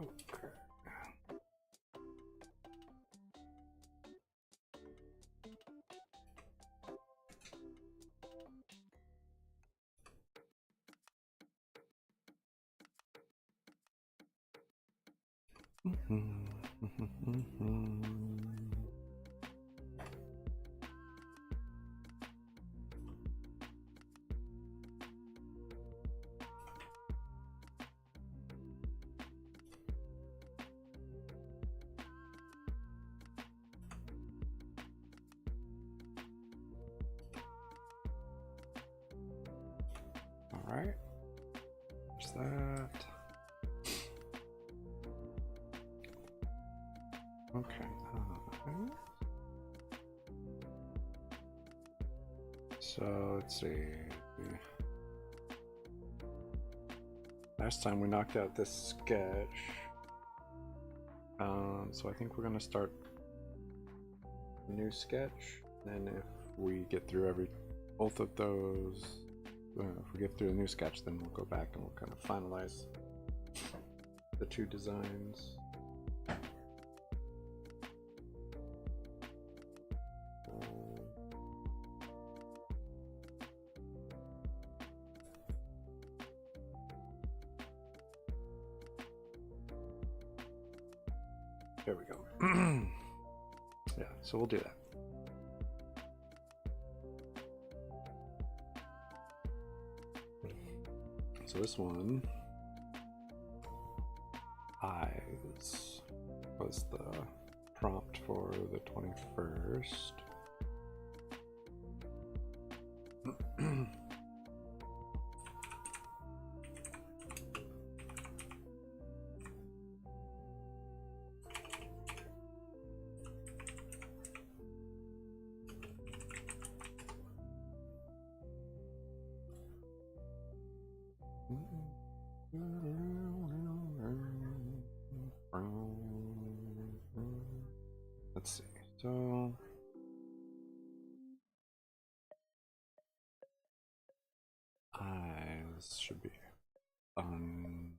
Okay. All right. There's that. Okay. So let's see. Last time we knocked out this sketch. So I think we're gonna start a new sketch. And if we get through both of those, if we get through a new sketch, then we'll go back and we'll kind of finalize the two designs. There we go. Yeah, so we'll do that. So this one, eyes, was the prompt for the 21st. Let's see. So eyes should be fun.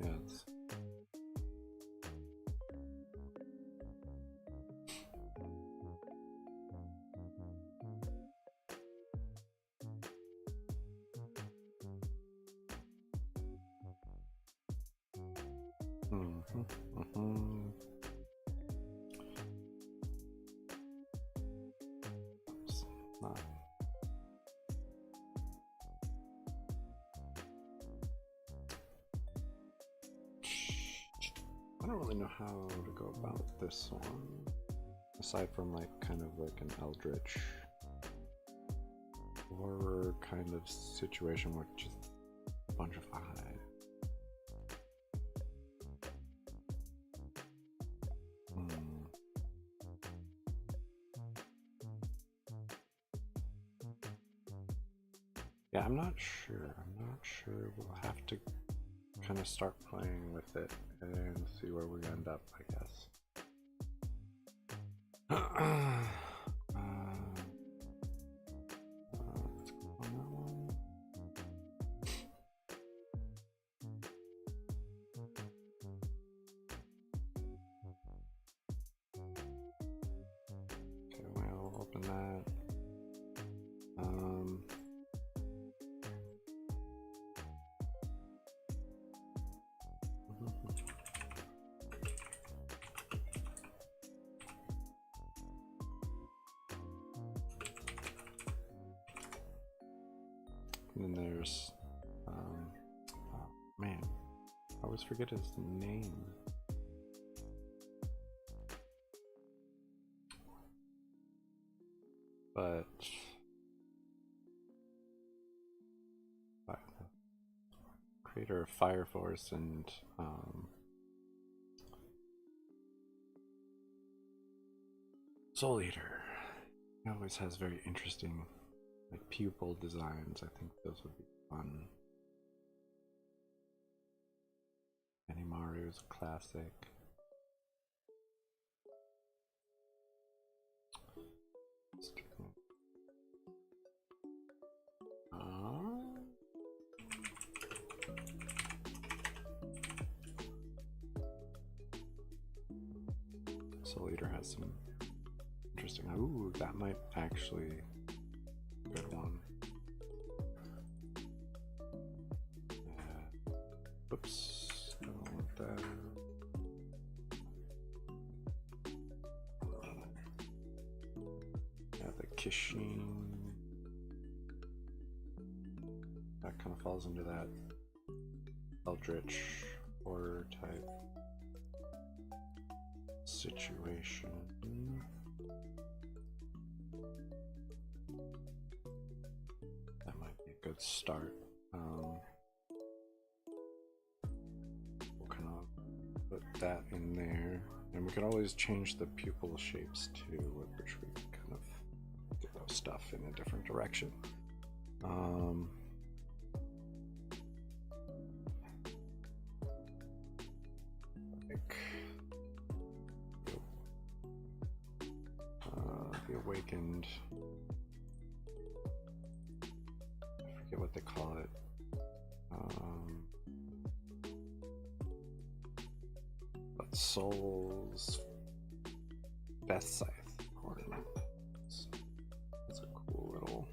Yes. I don't really know how to go about this one, aside from like kind of like an eldritch horror kind of situation with just a bunch of eyes. Yeah, I'm not sure. We'll have to kind of start playing with it and see where we end up, I guess. Let's go on that one. Okay, we'll open that. And then there's, oh man, I always forget his name. But creator of Fire Force and Soul Eater. He always has very interesting like pupil designs. I think those would be fun. Animaru is a classic. Soul Eater has some interesting. Ooh, that might actually be a good one. Oops, I don't want that. Yeah, the Kishin. That kind of falls into that Eldritch horror type situation. That might be a good start. We'll kind of put that in there, and we could always change the pupil shapes too, which we can kind of get those stuff in a different direction. The Awakened, I forget what they call it. But Soul's Best Scythe ornament. That's a cool little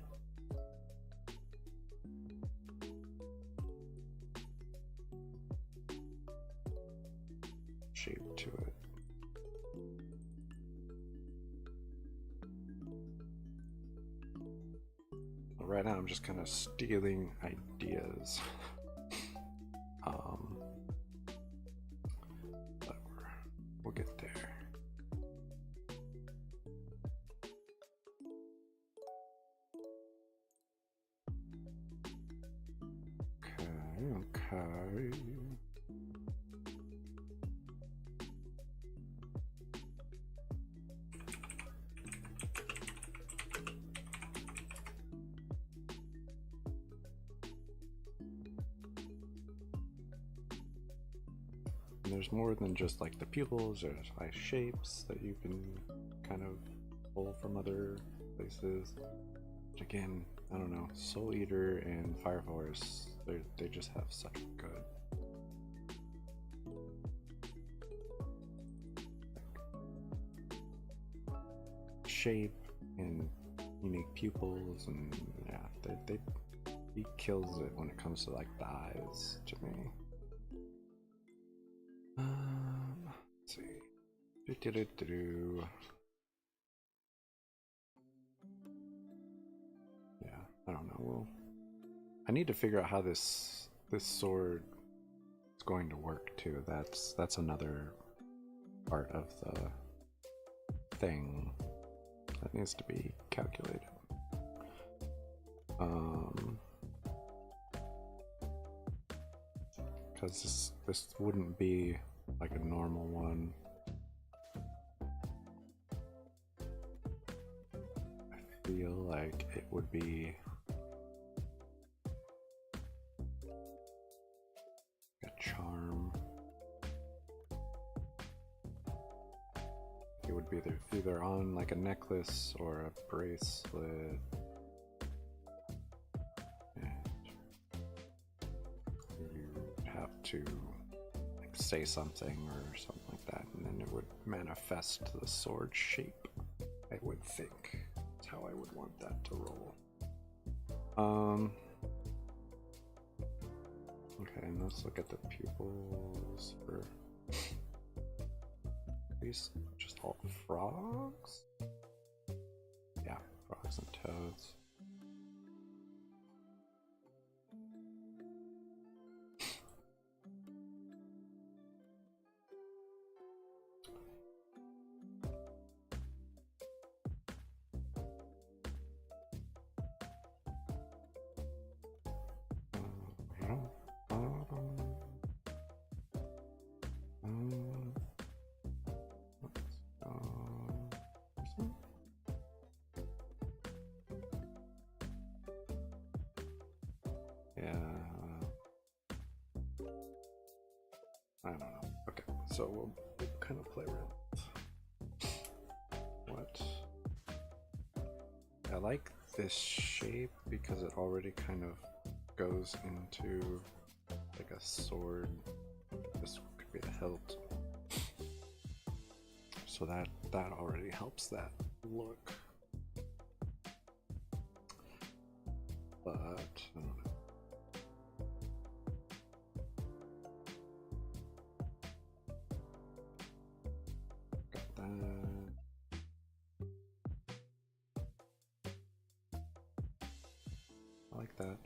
shape to it. Right now I'm just kind of stealing ideas. But we'll get there. Okay. And there's more than just like the pupils, there's like shapes that you can kind of pull from other places. But again, I don't know, Soul Eater and Fire Force, they just have such good shape and unique pupils, and yeah, he kills it when it comes to like the eyes to me. Let's see. Yeah, I don't know. Well, I need to figure out how this sword is going to work too. That's another part of the thing that needs to be calculated. Because this wouldn't be like a normal one. I feel like it would be a charm. It would be either on like a necklace or a bracelet. To like say something or something like that, and then it would manifest the sword shape. I would think that's how I would want that to roll. Okay, and let's look at the pupils for these. Just all frogs? Yeah, frogs and toads. Yeah. I don't know. Okay, so we'll kind of play around. What? I like this shape because it already kind of goes into like a sword. This could be the hilt. So that already helps that look. But I don't know. Got that. I like that.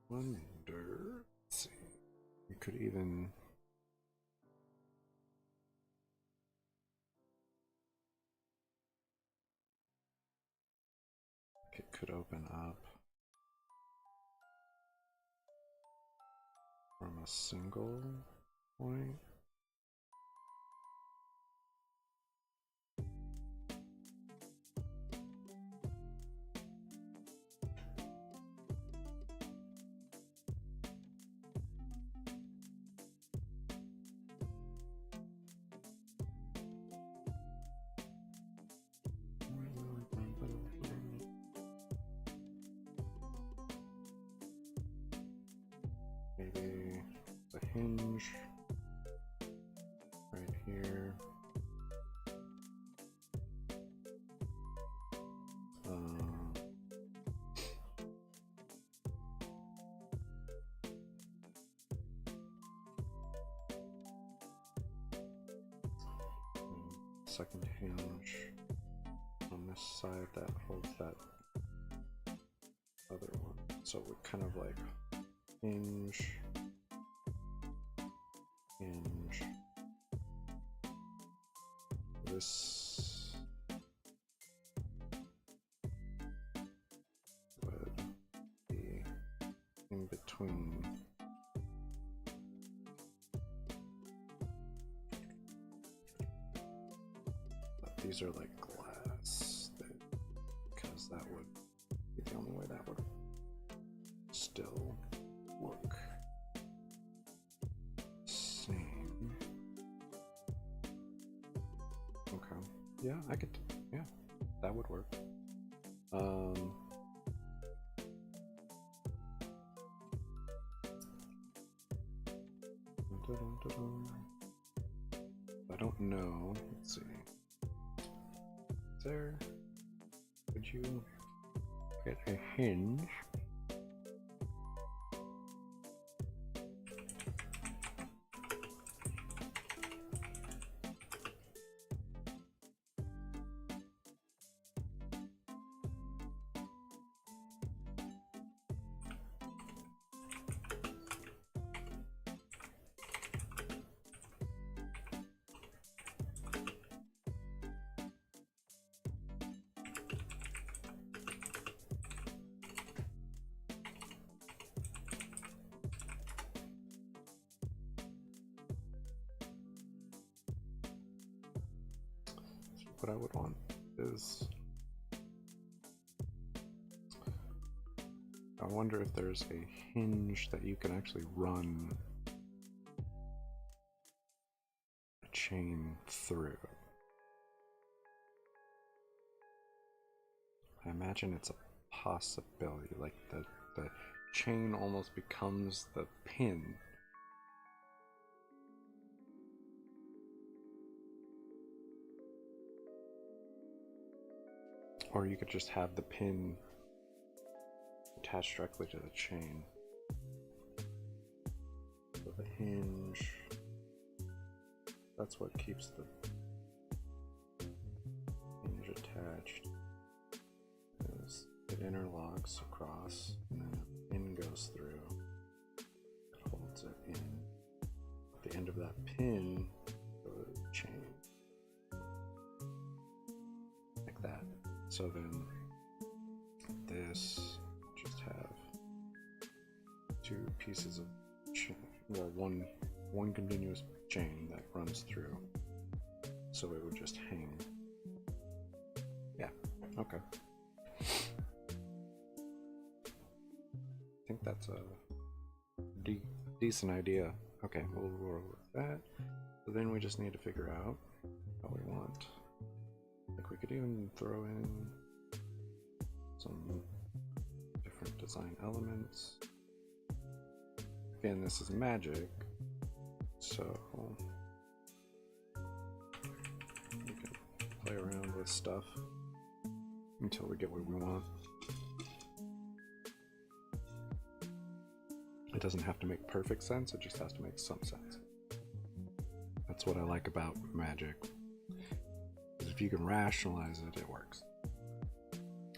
Wonder. Let's see. You could even. It could open up from a single point. Maybe the hinge right here. Second hinge on this side that holds that other one. So we're kind of like hinge, hinge. This would be in between. But these are like glass, because that would be the only way that would still look same. Okay. Yeah, I could. Yeah, that would work. I don't know. Let's see. Is there? Could you get a hinge? What I would want is, I wonder if there's a hinge that you can actually run a chain through. I imagine it's a possibility, like the chain almost becomes the pin. Or you could just have the pin attached directly to the chain. So the hinge, that's what keeps the hinge attached. It interlocks across, and then a pin goes through. It holds it in. At the end of that pin, goes the chain. Like that. So then this just have two pieces of chain, well, one continuous chain that runs through. so it would just hang. Yeah, okay. I think that's a decent idea. Okay, we'll roll with that. So then we just need to figure out what we want. Like we could even throw in some different design elements. Again, this is magic, so we can play around with stuff until we get what we want. It doesn't have to make perfect sense, it just has to make some sense. That's what I like about magic. If you can rationalize it, it works.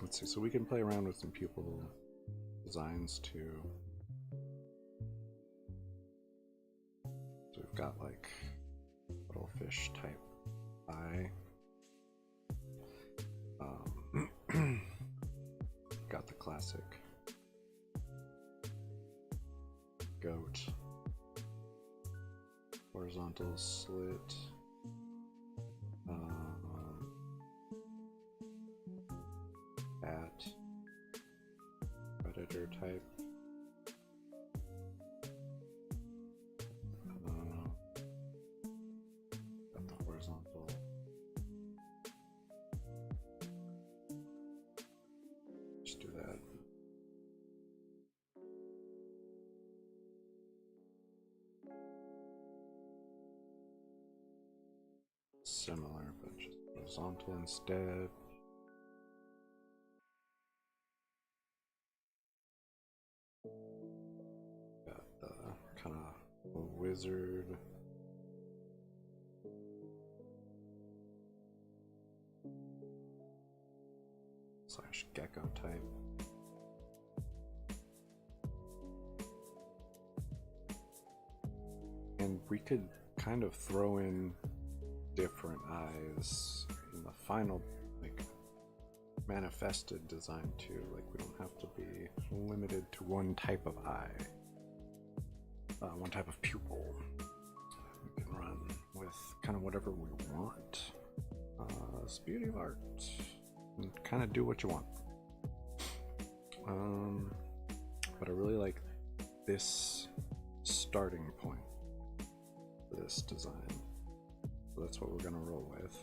Let's see, so we can play around with some pupil designs too. So we've got like little fish type eye. Got the classic goat, horizontal slit, bat, predator type, got the horizontal, just do that. Similar, but just horizontal instead. Got the kind of wizard. Slash gecko type. And we could kind of throw in different eyes in the final, like, manifested design too. Like, we don't have to be limited to one type of eye, one type of pupil. We can run with kind of whatever we want. It's the beauty of art. And kind of do what you want. But I really like this starting point for this design. So that's what we're gonna roll with.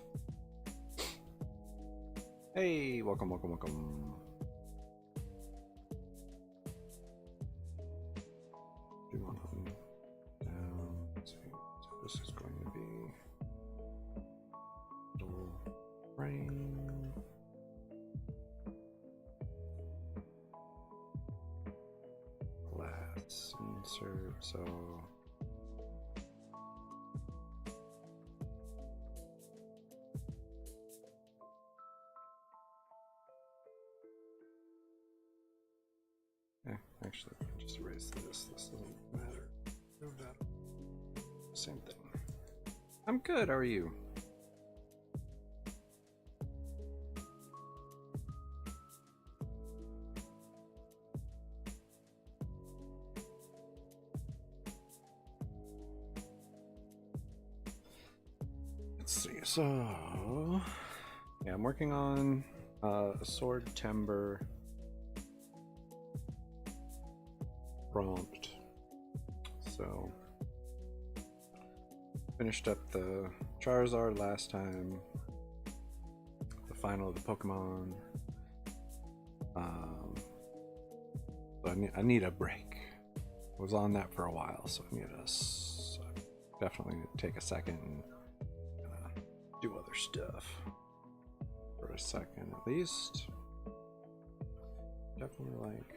Hey, welcome, welcome, welcome. Do one of them down. Let's see. So this is going to be little frame. Glass insert. So actually, just erase this. This doesn't matter. Move that. Same thing. I'm good. How are you? Let's see. So, yeah, I'm working on a Swordtember prompt. So finished up the Charizard last time, the final of the Pokemon. So I need a break. I was on that for a while, so I need to definitely take a second and do other stuff for a second at least. Definitely like.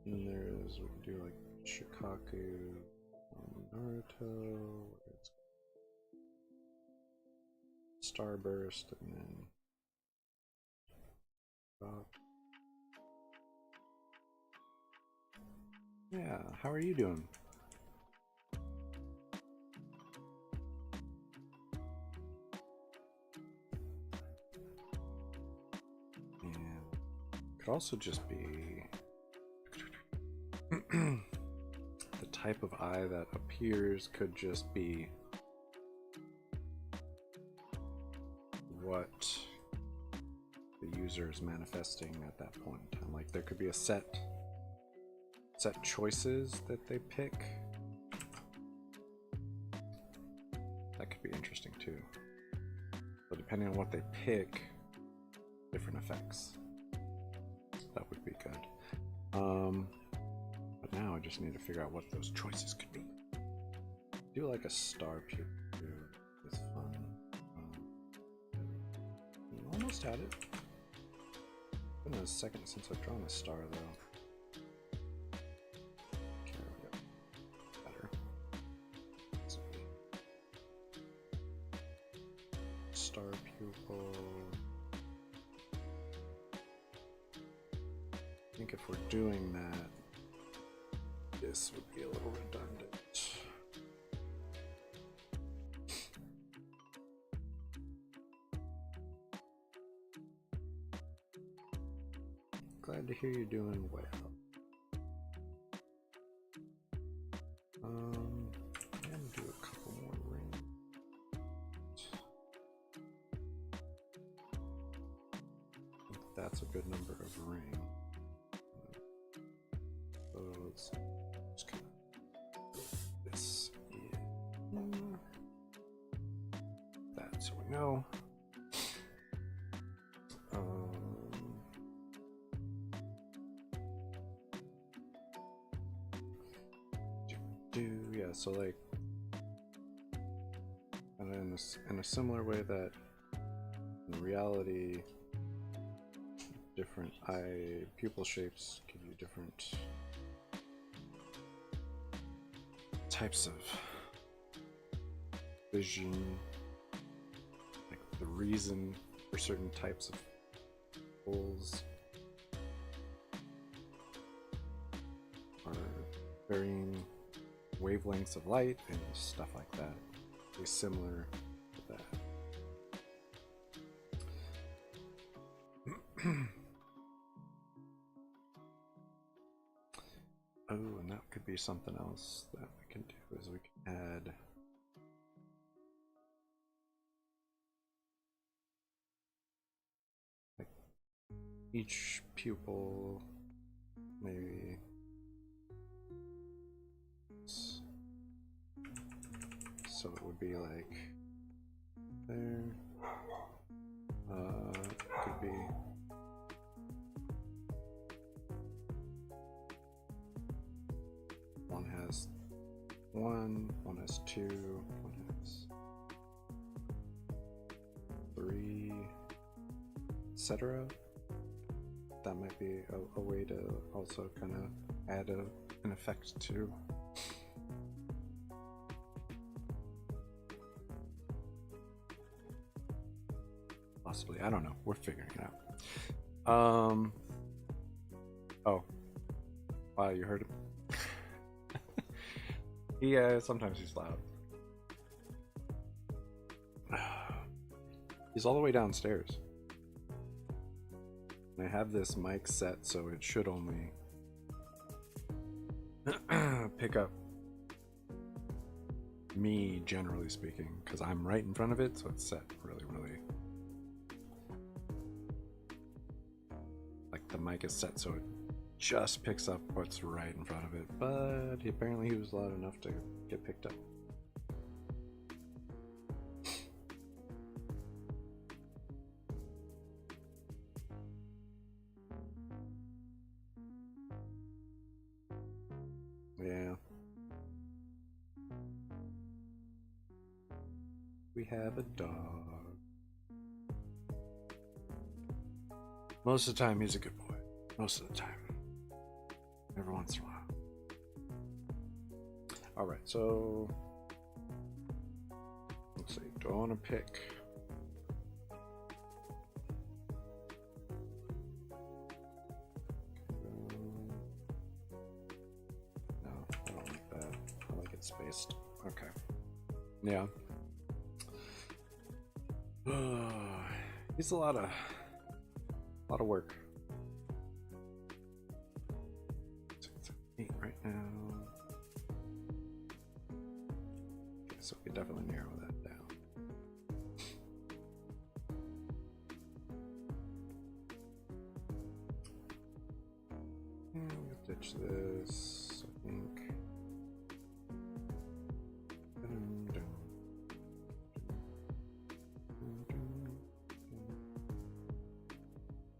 And there's, we can do like Shikaku, Naruto, it's Starburst, and then yeah, how are you doing? And could also just be the type of eye that appears could just be what the user is manifesting at that point in time. Like there could be a set choices that they pick. That could be interesting too. But depending on what they pick, different effects. That would be good. But now I just need to figure out what those choices could be. Do like a star pupil is fun. Almost had it. It's been a second since I've drawn a star though. Okay, we go. Better. Star pupil. I think if we're doing that, this would be a little redundant. Glad to hear you're doing well. I'm gonna do a couple more rings. I think that's a good number of rings. So let's just kind of put this in. That so we know. Yeah, so like, and in a similar way that in reality, different eye pupil shapes give you different types of vision, like the reason for certain types of pupils are varying wavelengths of light and stuff like that. It's similar to that. Oh, and that could be something else that we can do is we can add like each pupil maybe so it would be like there. Could be one has one has two, one has three, etc. That might be a way to also kind of add an effect to. Possibly, I don't know. We're figuring it out. Oh, wow! You heard him. Yeah, sometimes he's loud. He's all the way downstairs. And I have this mic set, so it should only pick up me, generally speaking, because I'm right in front of it, so it's set really. The mic is set so it just picks up what's right in front of it, but apparently he was loud enough to get picked up. Yeah. We have a dog. Most of the time he's a good boy. Most of the time. Every once in a while. Alright, so let's see. Do I want to pick no, I don't like that. I like it spaced. Okay. Yeah. He's a lot of work. 8 right now. Okay, so we definitely narrow that down. And we'll ditch this, I think.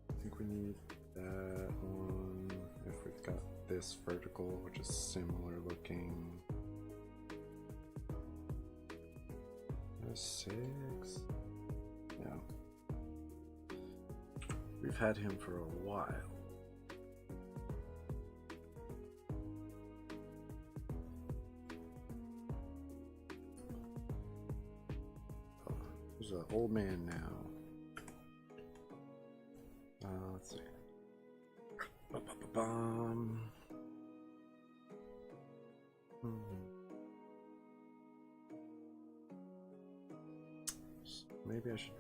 I think we need that one if we've got this vertical, which is similar looking. 6. Yeah. We've had him for a while. Oh, he's an old man now. Let's see. Ba-ba-ba-bum. Maybe I should.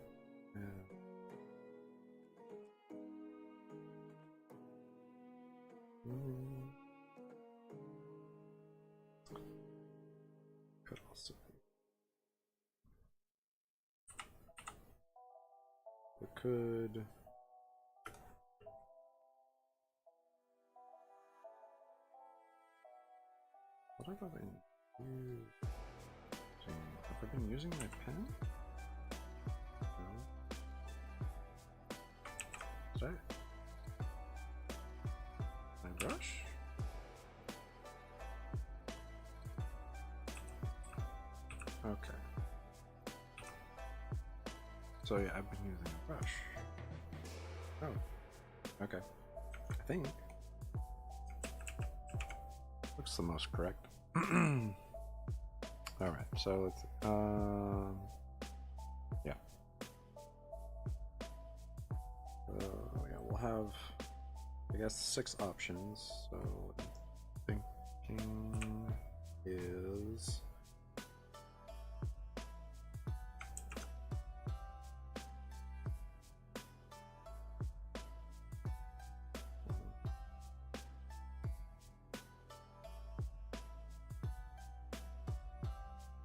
Could also. We could. What have I been using? Have I been using my pen? Did I brush? Okay. So yeah, I've been using a brush. Oh. Okay. I think. Looks the most correct. Alright, so let's yeah. Yeah, we'll have, I guess, 6 options. So what I'm thinking is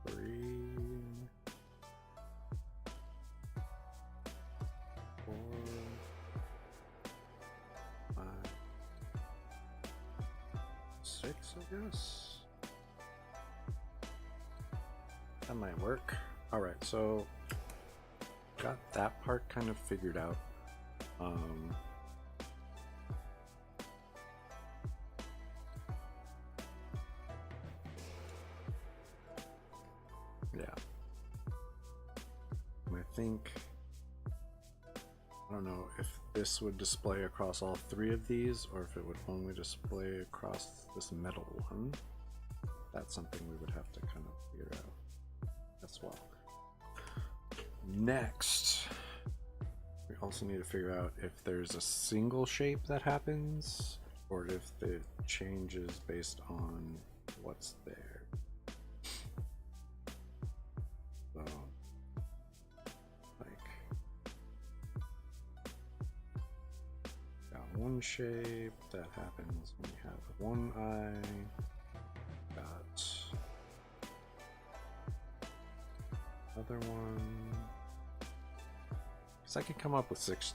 green, 4, 5, 6, I guess. That might work. Alright, so got that part kind of figured out. Yeah. I think, I don't know if this would display across all 3 of these or if it would only display across this metal one. That's something we would have to kind of figure out as well. Next, we also need to figure out if there's a single shape that happens or if it changes based on what's there. So, like, got one shape that happens when you have one eye, got another one. Because I can come up with 6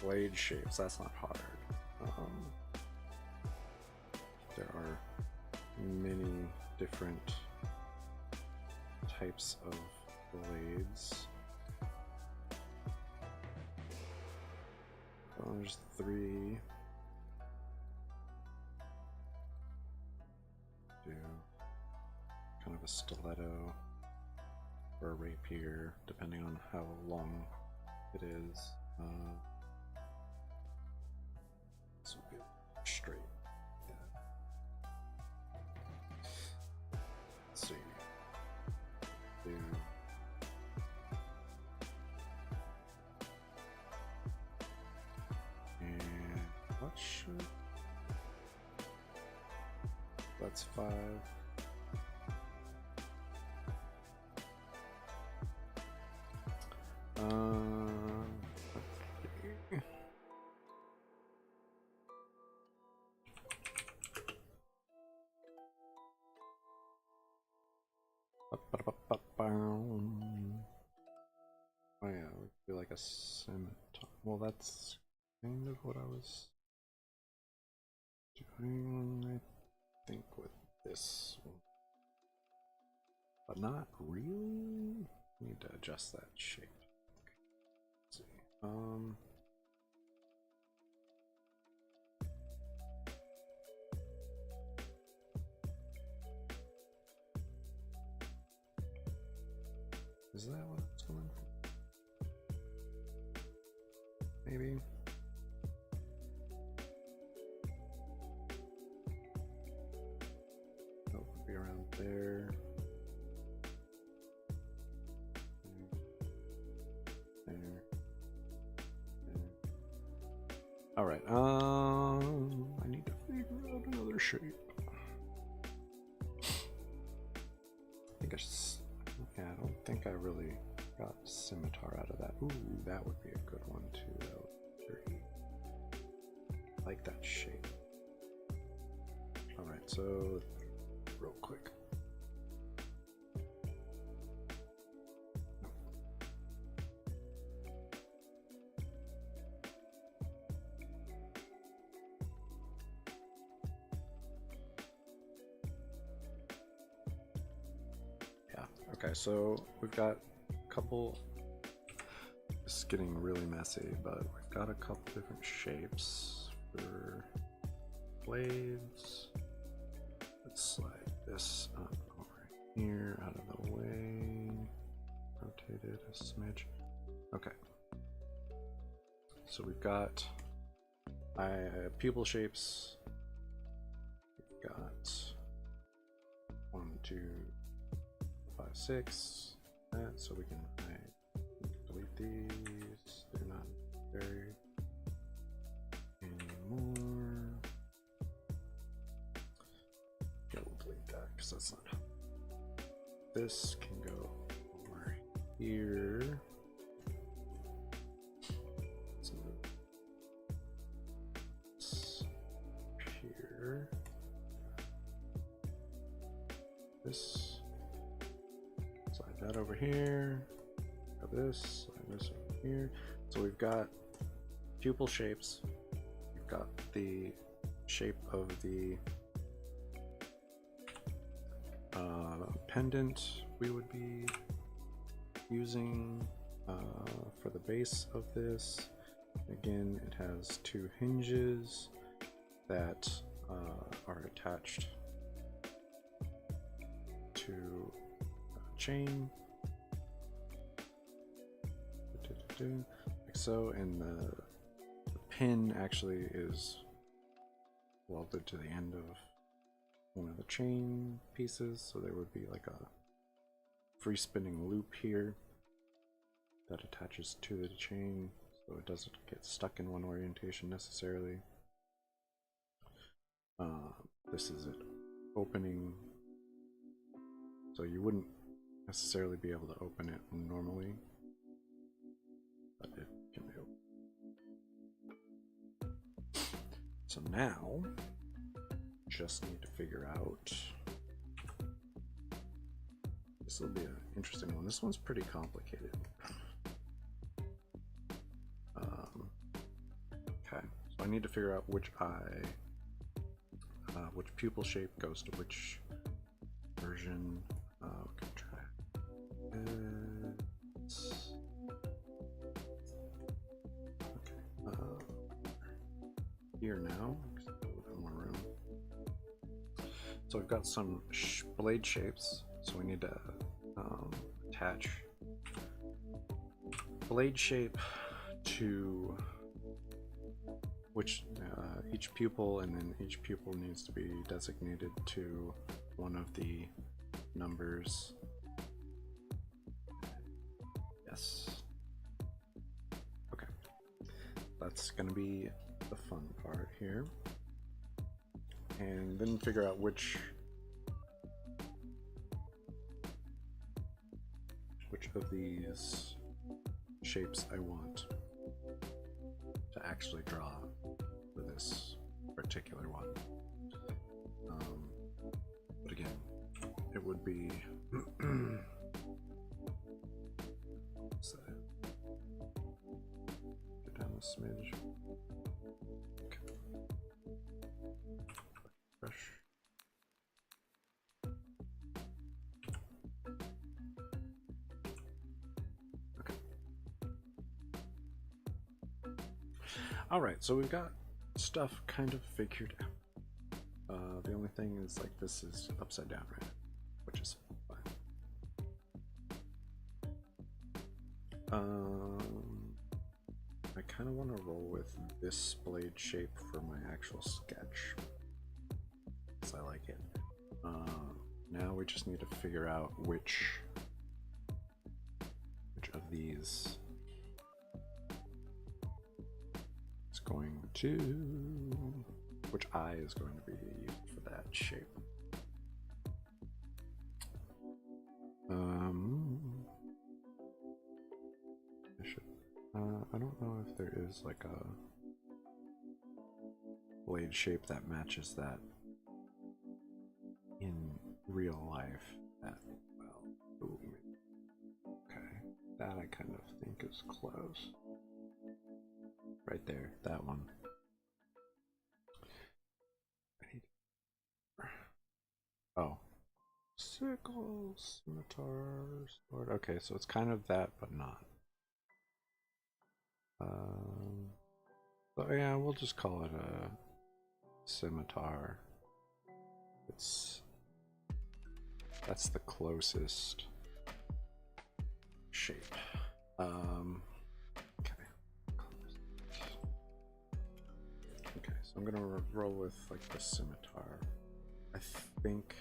blade shapes, that's not hard. There are many different types of blades. Well, there's 3. Do kind of a stiletto or a rapier, depending on how long it is. This will be straight. Yeah. Let's see. Do and what should? That's 5. Okay. well, that's kind of what I was doing, I think, with this one. But not really. Need to adjust that shape. Let's see. Is that what it's going for? Maybe. Oh, it'll be around there. All right. I need to figure out another shape. I think yeah, I don't think I really got scimitar out of that. Ooh, that would be a good one too. That would be very, I like that shape. All right, so real quick. Okay, so we've got a couple, it's getting really messy, but we've got a couple different shapes for blades. Let's slide this up over here, out of the way, rotate it a smidge. Okay, so we've got pupil shapes. We've got 1, 2, 5, 6, that, so we can delete these. They're not very anymore. Yeah, we'll delete that because that's not. This can go over here. Let's move this here. This. That over here, got this, and this over here. So we've got pupil shapes. We've got the shape of the pendant we would be using for the base of this. Again, it has 2 hinges that are attached to chain, like so, and the pin actually is welded to the end of one of the chain pieces, so there would be like a free spinning loop here that attaches to the chain, so it doesn't get stuck in one orientation necessarily. This is it opening, so you wouldn't necessarily be able to open it normally, but it can be open. So now, just need to figure out. This will be an interesting one. This one's pretty complicated. Okay, so I need to figure out which eye, which pupil shape goes to which version. We can try okay, here now, a little bit more room. So we've got some blade shapes, so we need to attach blade shape to which each pupil, and then each pupil needs to be designated to one of the numbers. Yes. Okay. That's gonna be the fun part here. And then figure out which of these shapes I want to actually draw for this particular one. But again, it would be get down this smidge. Okay. Brush. Okay. All right, so we've got stuff kind of figured out. The only thing is, like, this is upside down right now, which is fine. I kind of want to roll with this blade shape for my actual sketch, because I like it. Now we just need to figure out which of these is going to, which eye is going to be used for that shape. I don't know if there is like a blade shape that matches that in real life that well. Ooh, okay, that I kind of think is close. Right there, that one. Oh, sickle, scimitar, sword. Okay, so it's kind of that, but not. But yeah, we'll just call it a scimitar. That's the closest shape. Okay. Okay, so I'm gonna roll with like the scimitar. I think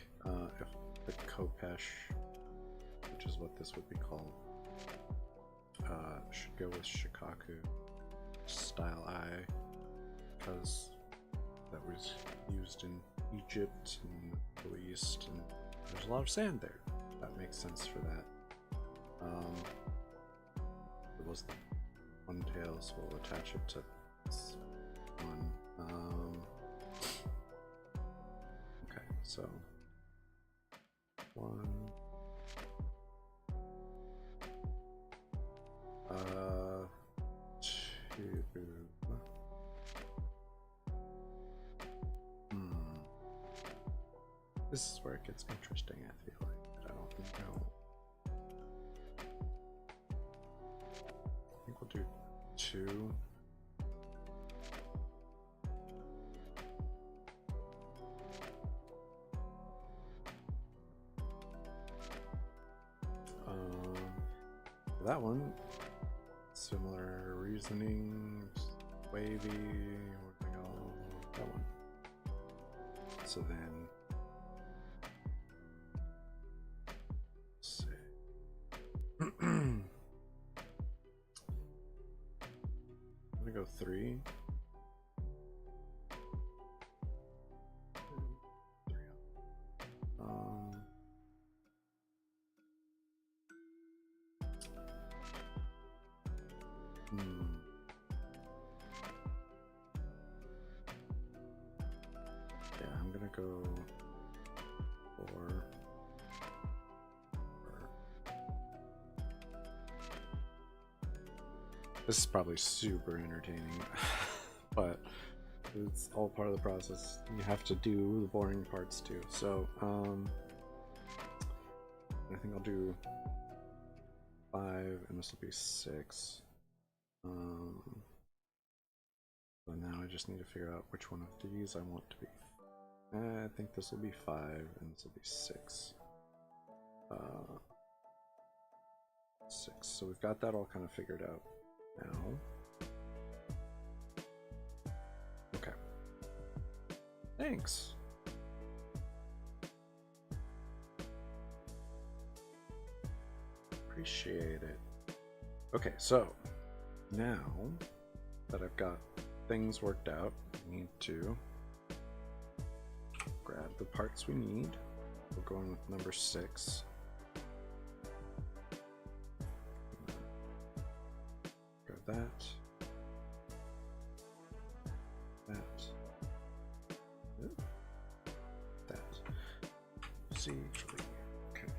if the Kopesh, which is what this would be called, should go with Shikaku style eye, because that was used in Egypt and the Middle East, and there's a lot of sand there. That makes sense for that. It was the one tail, so we'll attach it to this one. Okay, so 1. Two. This is where it gets interesting, I feel like. I don't know. I think we'll do 2. That one, similar reasoning, wavy, where'd I go? That one. So then, let's see. I'm gonna go 3. Yeah, I'm gonna go 4. This is probably super entertaining, but it's all part of the process. You have to do the boring parts too. So, I think I'll do 5, and this will be 6. So now I just need to figure out which one of these I want to be. I think this will be 5, and this will be 6. 6. So we've got that all kind of figured out now. Okay. Thanks. Appreciate it. Okay, so now that I've got things worked out, I need to grab the parts we need. We're going with number 6. Grab that. That. Procedurally. Okay.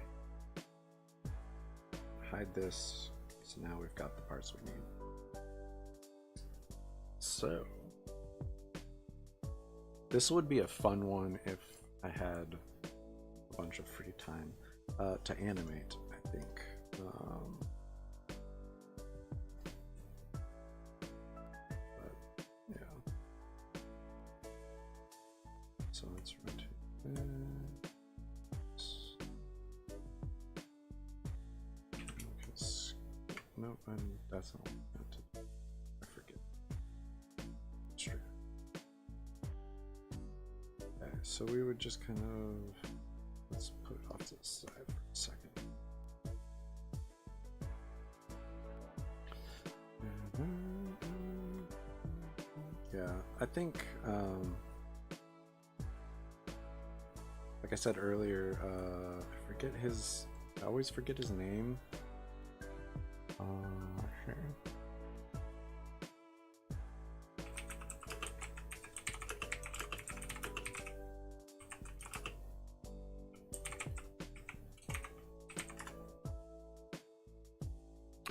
Hide this. So now we've got the parts we need. So this would be a fun one if I had a bunch of free time to animate, I think. But yeah. So let's rotate this. Nope, that's not meant to. I forget. Straight. Okay, so we would just kind of, let's put it off to the side for a second. Yeah, I think, like I said earlier, I always forget his name. Here.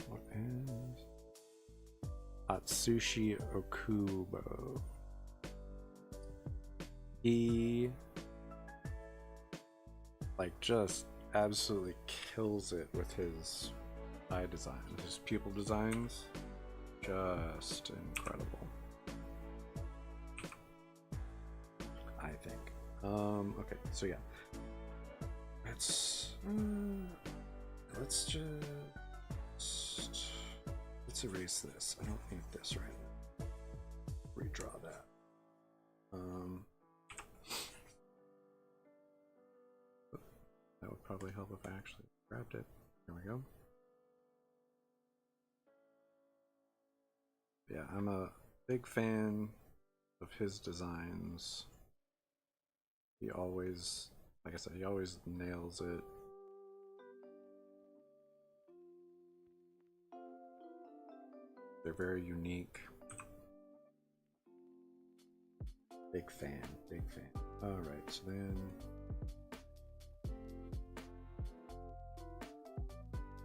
What is Atsushi Okubo? He like just absolutely kills it with his eye design, his pupil designs, just incredible, I think. Okay, so yeah, let's erase this. I don't need this right now. Redraw that. That would probably help if I actually grabbed it. There we go. Yeah, I'm a big fan of his designs. He always, like I said, he always nails it. They're very unique. Big fan, big fan. Alright, so then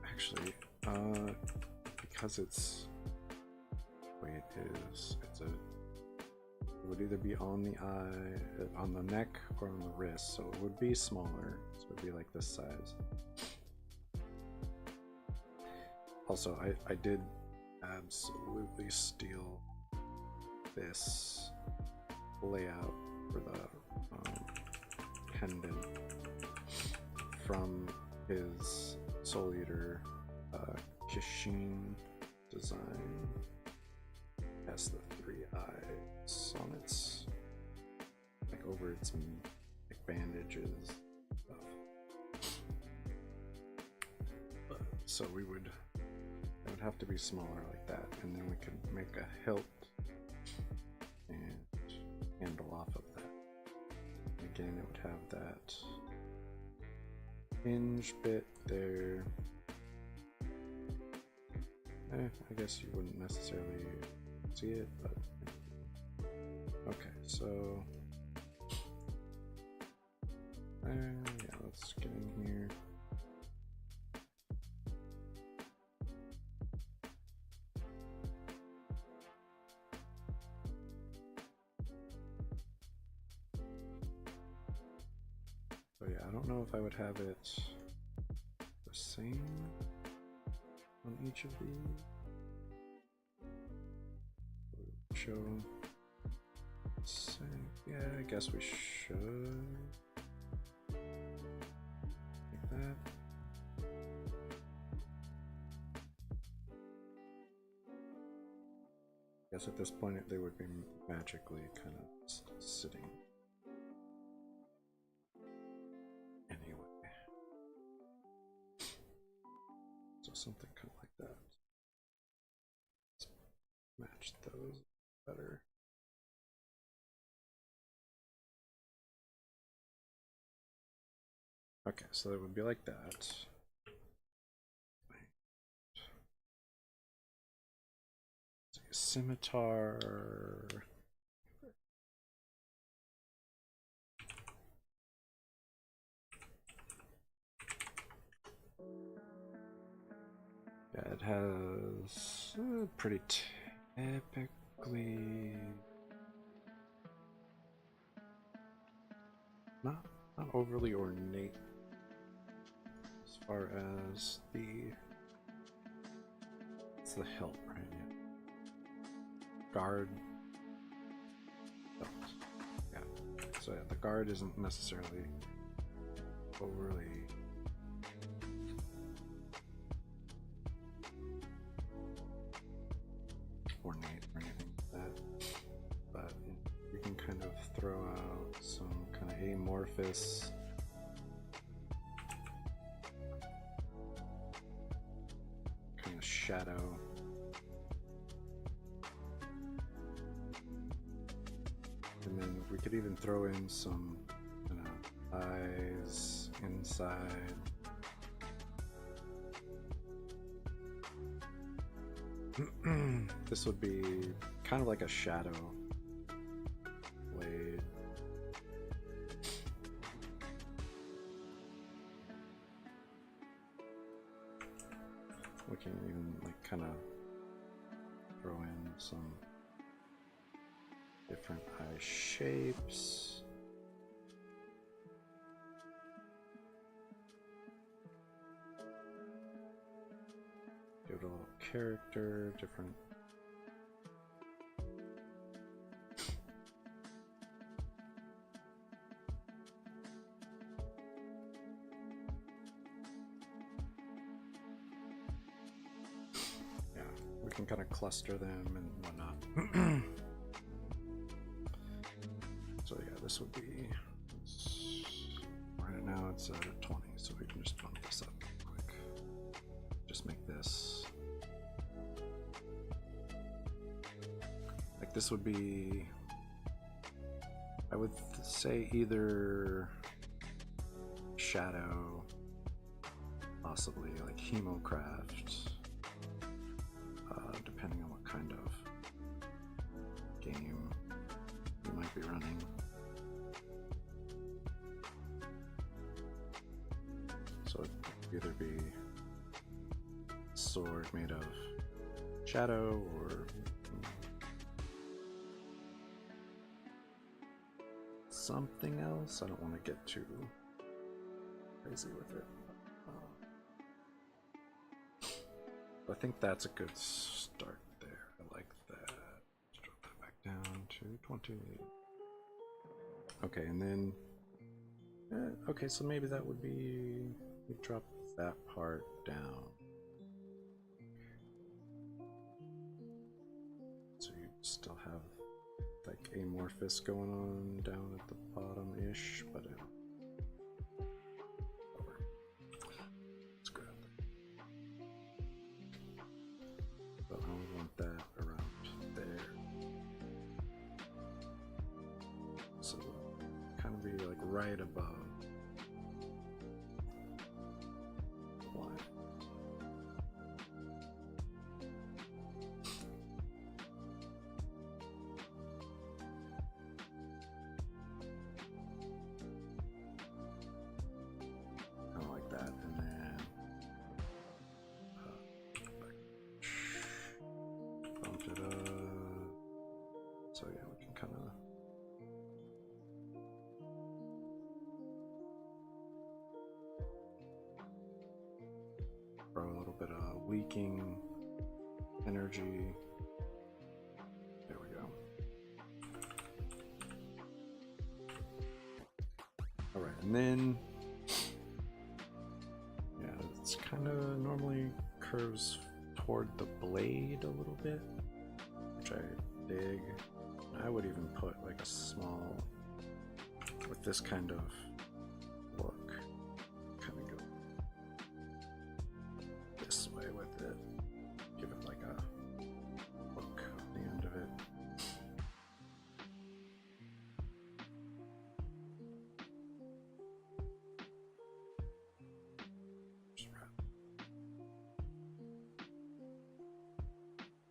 actually, because it's the way it is, it would either be on the eye, on the neck, or on the wrist, so it would be smaller, so it would be like this size. Also, I did absolutely steal this layout for the pendant from his Soul Eater Kishin design. It has the 3 eyes on its, like over its like bandages stuff. So it would have to be smaller like that, and then we could make a hilt and handle off of that. And again, it would have that hinge bit there. I guess you wouldn't necessarily see it, but okay, so yeah, let's get in here. So yeah, I don't know if I would have it the same on each of these. Show same. Yeah, I guess we should like that. I guess at this point they would be magically kind of sitting. Something kind of like that. Let's match those better. Okay, so it would be like that. Scimitar. Yeah, it has pretty typically not overly ornate as far as it's the hilt, right? Yeah. Guard. Hilt. Yeah. So yeah, the guard isn't necessarily overly ornate or anything like that, but we can kind of throw out some kind of amorphous kind of shadow. And then we could even throw in some eyes inside. This would be kind of like a shadow blade. We can even like kind of throw in some different eye shapes. Give it a little character, different. Yeah, we can kind of cluster them and whatnot. So yeah, this would be, right now it's at 20, so we can just bump this up real quick. Just make this, like this would be, I would say either shadow, possibly like Hemocraft, depending on what kind of game you might be running. So it could either be a sword made of shadow or something else. I don't want to get too crazy with it. I think that's a good start there. I like that. Let's drop that back down to 20. Okay, and then okay, so maybe that would be, we drop that part down. So you still have like amorphous going on down at the bottom-ish, but over. Let's grab that. So I want that around there. So kind of be like right above. So yeah, we can kind of throw a little bit of leaking energy. There we go. All right, and then yeah, it's kind of normally curves toward the blade a little bit, which I dig. I would even put like a small, with this kind of look, kind of go this way with it, give it like a hook at the end of it. Just wrap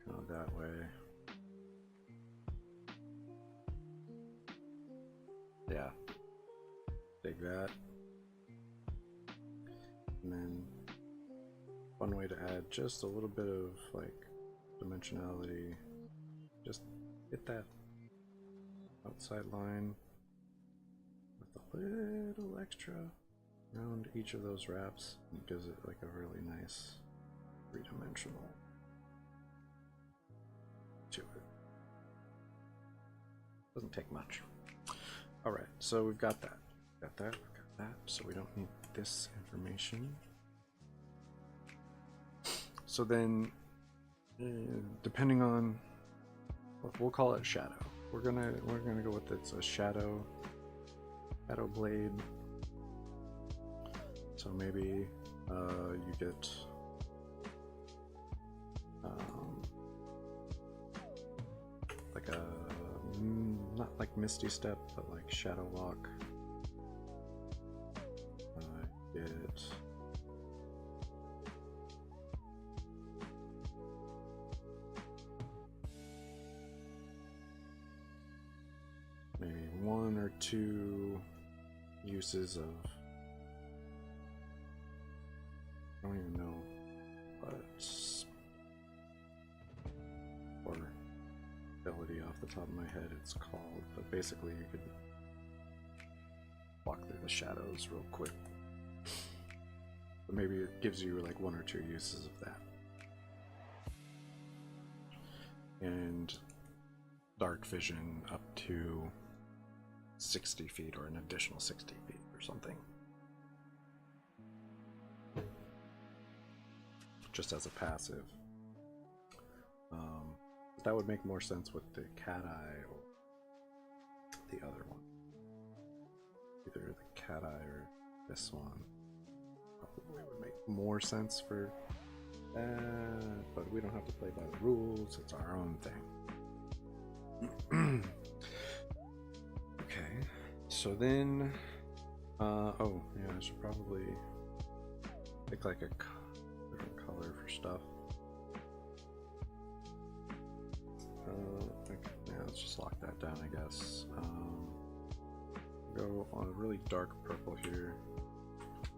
kind of that way. Yeah, dig that. And then one way to add just a little bit of like dimensionality, just hit that outside line with a little extra around each of those wraps. It gives it like a really nice three-dimensional to it. Doesn't take much. Alright, so we've got that. We've got that, so we don't need this information. So then, depending on, we'll call it shadow. We're gonna go with it's a shadow blade. So maybe you get like a not like Misty Step, but like Shadow Walk. Get maybe 1 or 2 uses of, I don't even know what or ability off the top of my head it's called, but basically you could walk through the shadows real quick. But maybe it gives you like 1 or 2 uses of that. And dark vision up to 60 feet or an additional 60 feet or something. Just as a passive. That would make more sense with the cat eye or the other one. Either the cat eye or this one. Probably would make more sense for that, but we don't have to play by the rules. It's our own thing. Okay, so then, oh yeah, I should probably pick like a different color for stuff. Okay, yeah, let's just lock that down, I guess. Go on a really dark purple here.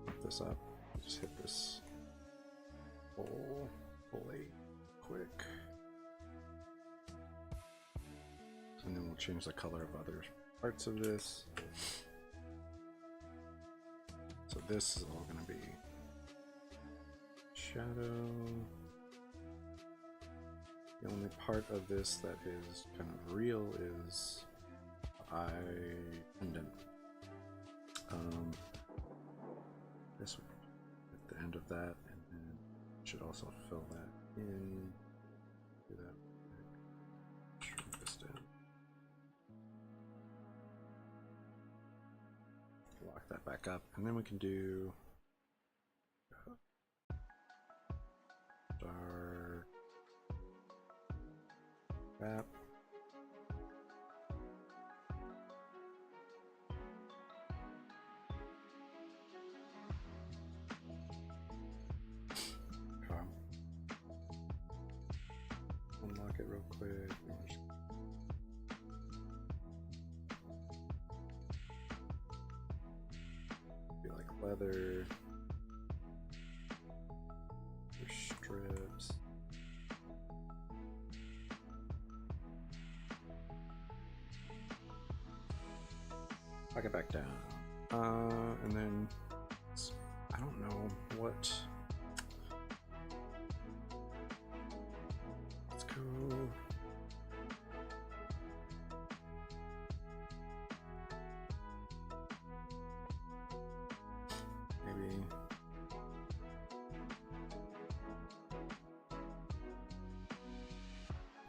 Put this up. Just hit this hole fully quick. And then we'll change the color of other parts of this. So this is all going to be shadow. The only part of this that is kind of real is eye pendant. This would be at the end of that, and then should also fill that in. Do that. Shrink this down. Lock that back up, and then we can do dark wrap. Unlock it real quick. Be like leather. There's strips. Lock it back down. And then I don't know what. Let's go. Maybe.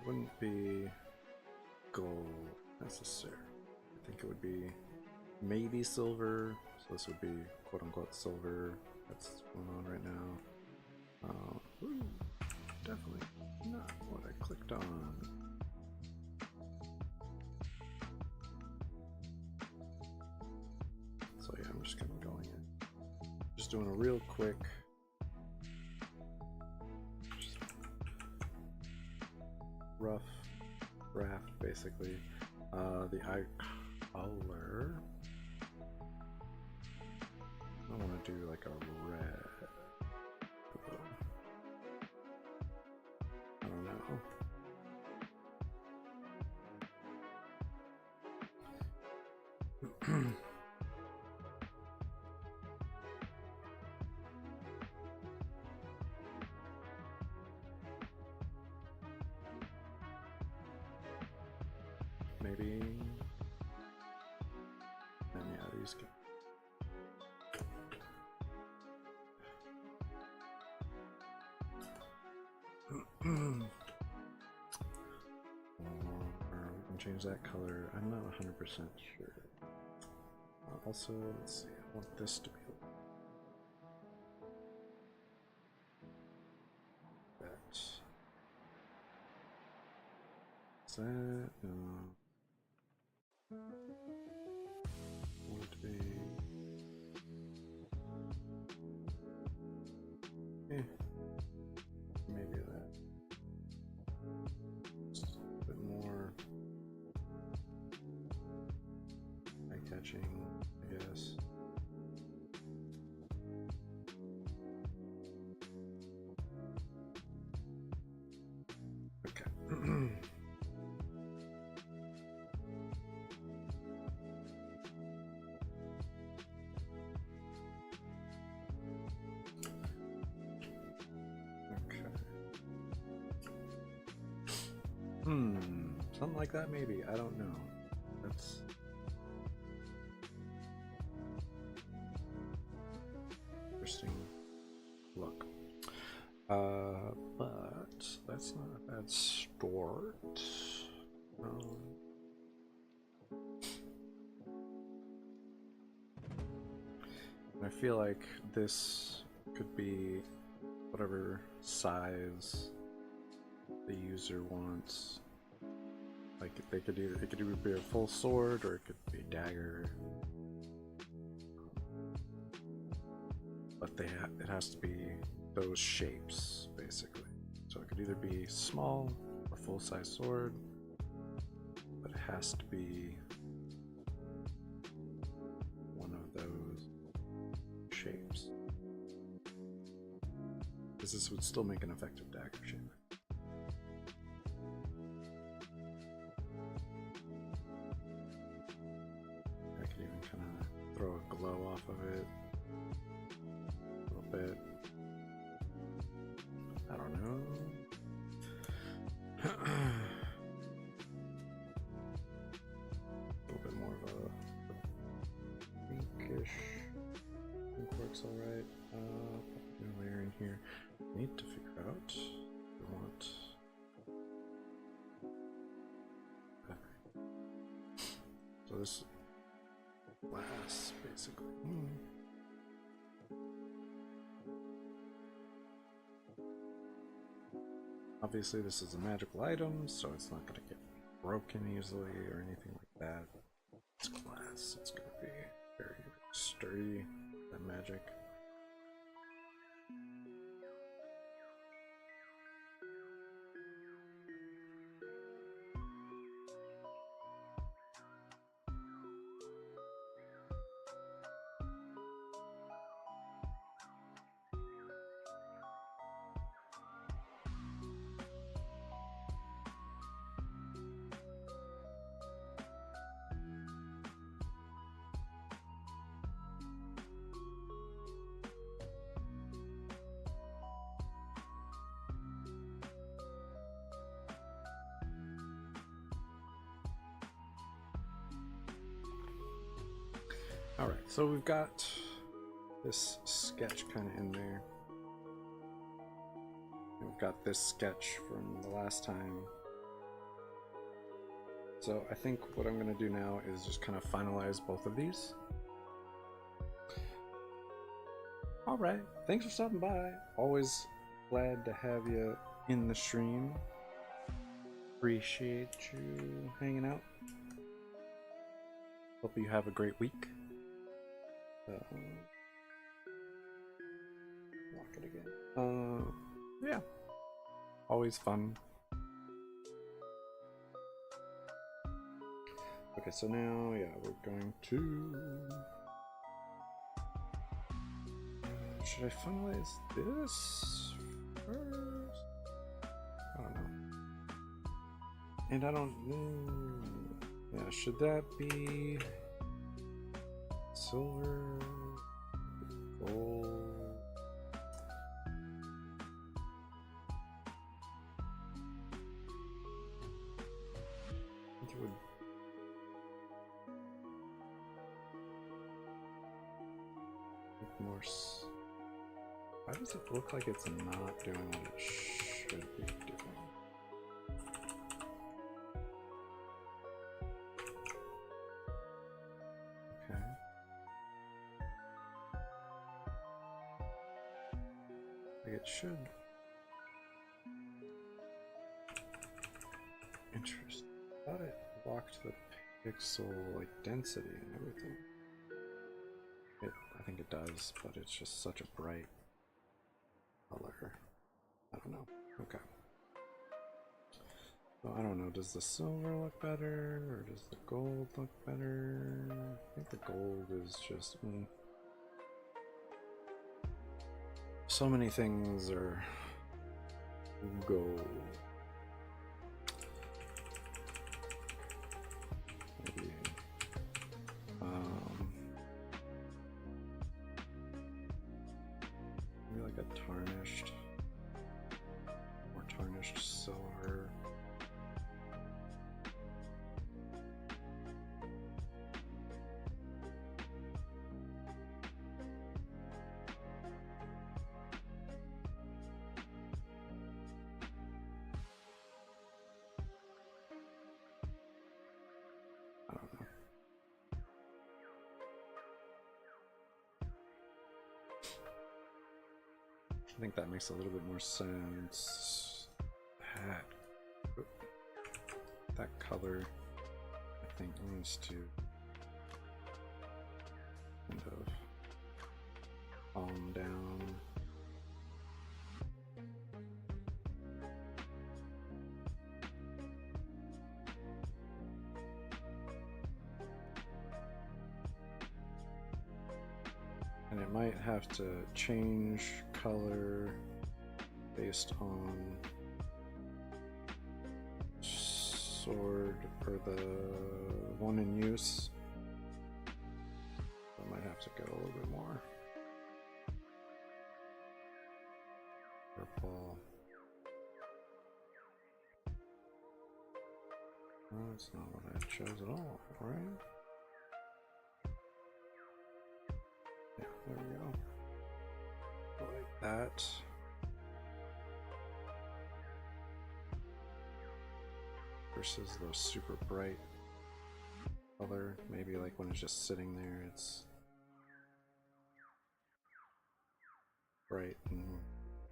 Wouldn't be gold necessary. I think it would be maybe silver. So this would be quote unquote silver. That's going on right now. Ooh, definitely not what I clicked on. So yeah, I'm just gonna go in. Just doing a real quick. Rough draft, basically. The eye color. I want to do like a red. I don't know. maybe. And yeah, these can. Or we can change that color. I'm not 100% sure. Also, let's see. I want this to be that. Is that? No. I want it to be. Maybe that. Just a bit more eye-catching, I guess. Okay. Something like that, maybe. I don't know. That's interesting look. But that's not a bad start. I feel like this could be whatever size the user wants. Like it could either be a full sword or it could be a dagger. But it has to be those shapes basically. So it could either be small or full-size sword, but it has to be one of those shapes. This would still make an effective dagger shape. I could even kind of throw a glow off of it a little bit. I don't know. A little bit more of a pinkish. Pink works alright. New layer in here. I need to figure out if we want. So this glass basically. Obviously this is a magical item, so it's not going to get broken easily or anything like that. It's glass, it's going to be very sturdy, that magic. Alright, so we've got this sketch kind of in there. We've got this sketch from the last time. So I think what I'm going to do now is just kind of finalize both of these. Alright, thanks for stopping by. Always glad to have you in the stream. Appreciate you hanging out. Hope you have a great week. Lock it again. Yeah. Always fun. Okay, so now, yeah, we're going to... should I finalize this first? I don't know. And I don't know. Yeah, should that be silver, gold? I think it would more. Why does it look like it's not doing what it should be doing? Okay. Like it should. Interesting. I thought it locked the pixel like density and everything. I think it does, but it's just such a bright color. I don't know. Okay. So I don't know. Does the silver look better, or does the gold look better? I think the gold is just. So many things are gold. Maybe. Maybe like a tarnished, more tarnished silver. I don't know. I think that makes a little bit more sense. That color, I think, needs to kind of calm down. And it might have to change color based on sword or the one in use. I might have to go a little bit more purple. Oh, that's not what I chose at all, right? Yeah, there we go. Like that. Versus the super bright color. Maybe like when it's just sitting there, it's bright and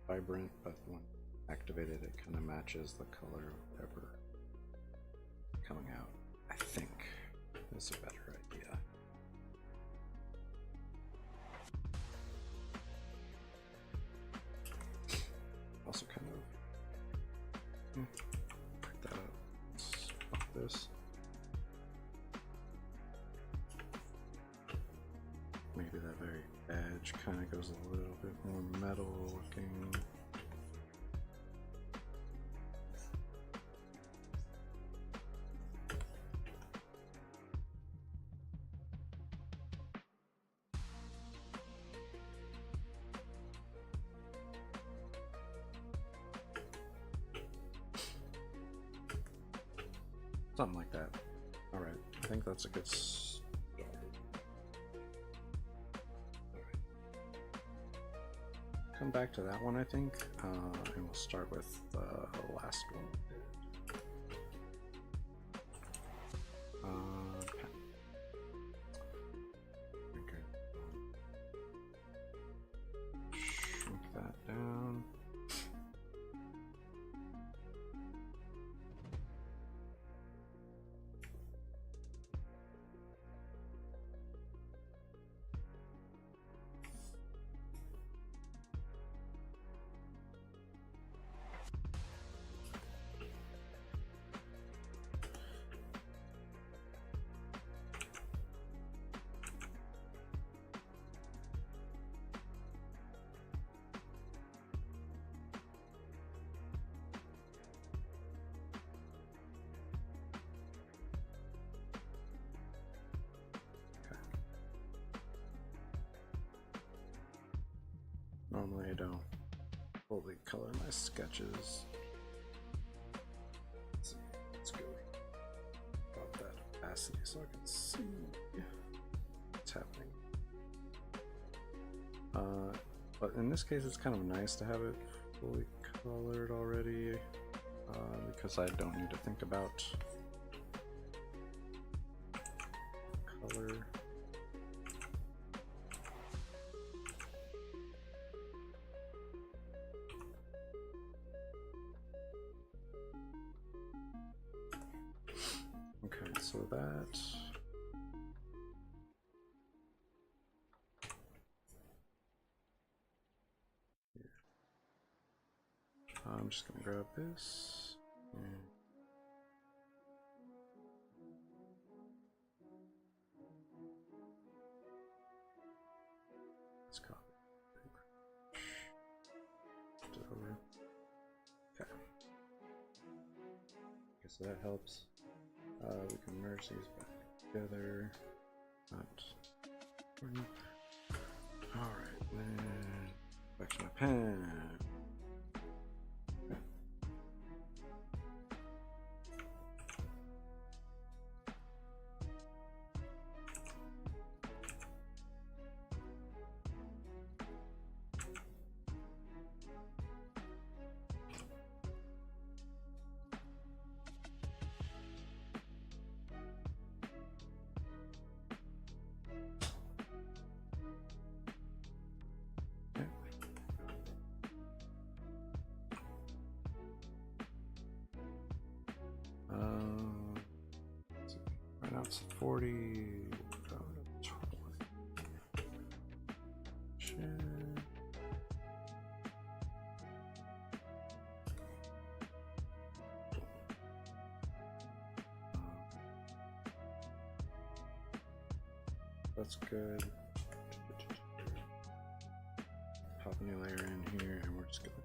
vibrant, but when activated, it kind of matches the color of whatever coming out. I think is a better idea. Also kind of pick that up. Swap this. Maybe that very edge kind of goes a little bit more metal looking. Something like that. Alright, I think that's a good start. Come back to that one, I think, and we'll start with the last one. Shrink that down. Normally I don't fully color my sketches. Let's go about that opacity so I can see what's happening. But in this case, it's kind of nice to have it fully colored already, because I don't need to think about color. Okay, so that. I'm just gonna grab this. Let's copy. Put it over. Okay. Okay, so that helps. We can merge these back together. Alright, then back to my pen. Right now it's 40. 20. Share. That's good. Pop a new layer in here, and we're just gonna.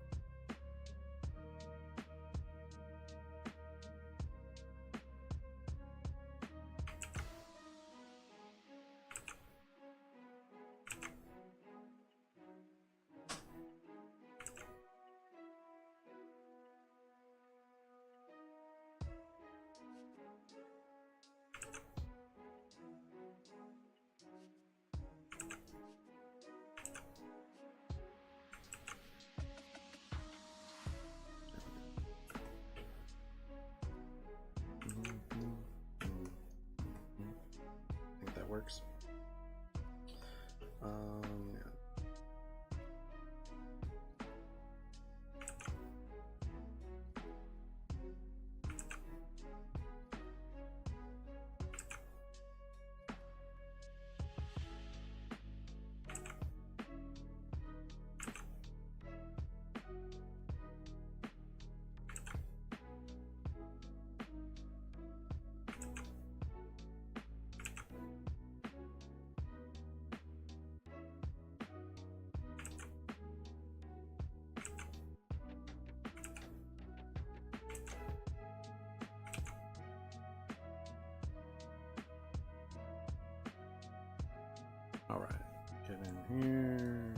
I think that works. Yeah. All right, get in here.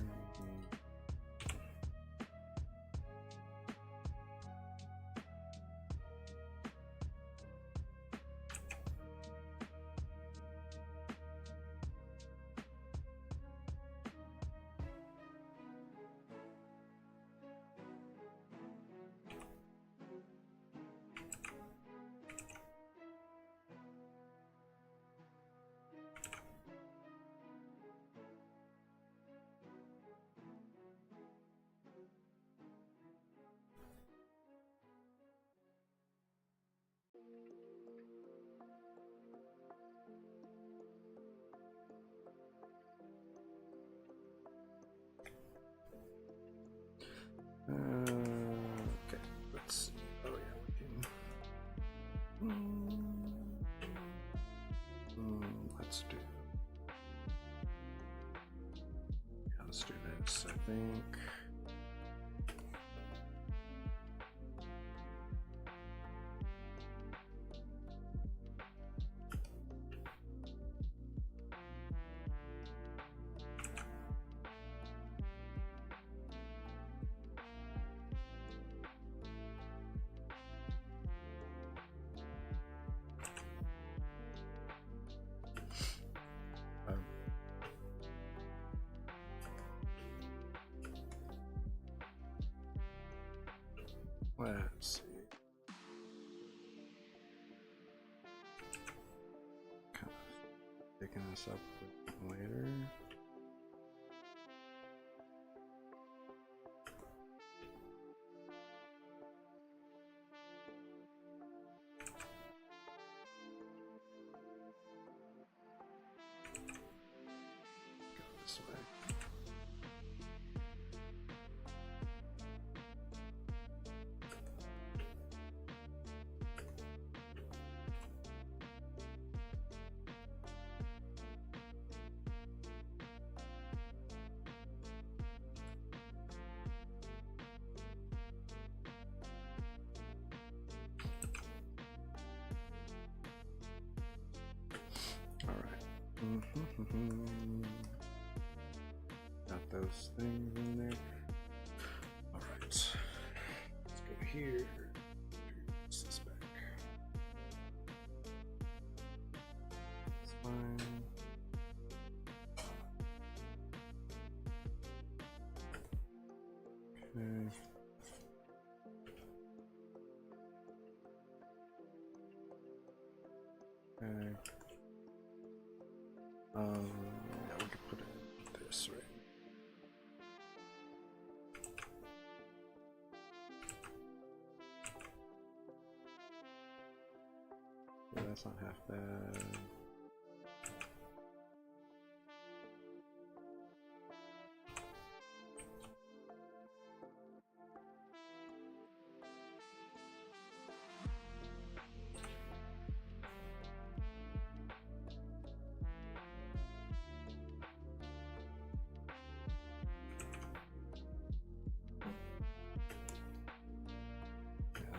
Okay, let's see. Oh yeah, we can. Let's do. Yeah, let's do this. I think. Picking this up later. Go this way. Got those things in there. All right, let's go here. What's this back? It's fine. Okay. Okay. Yeah, we could put in this right. Yeah, that's not half bad.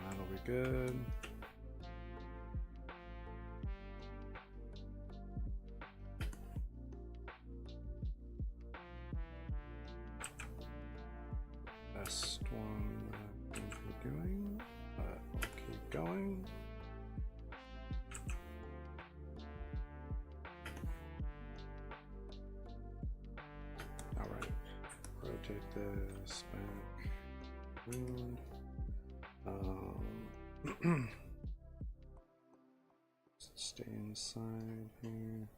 That'll be good. Best one that I think we're doing, but we'll keep going. All right, rotate this back. Stay inside here.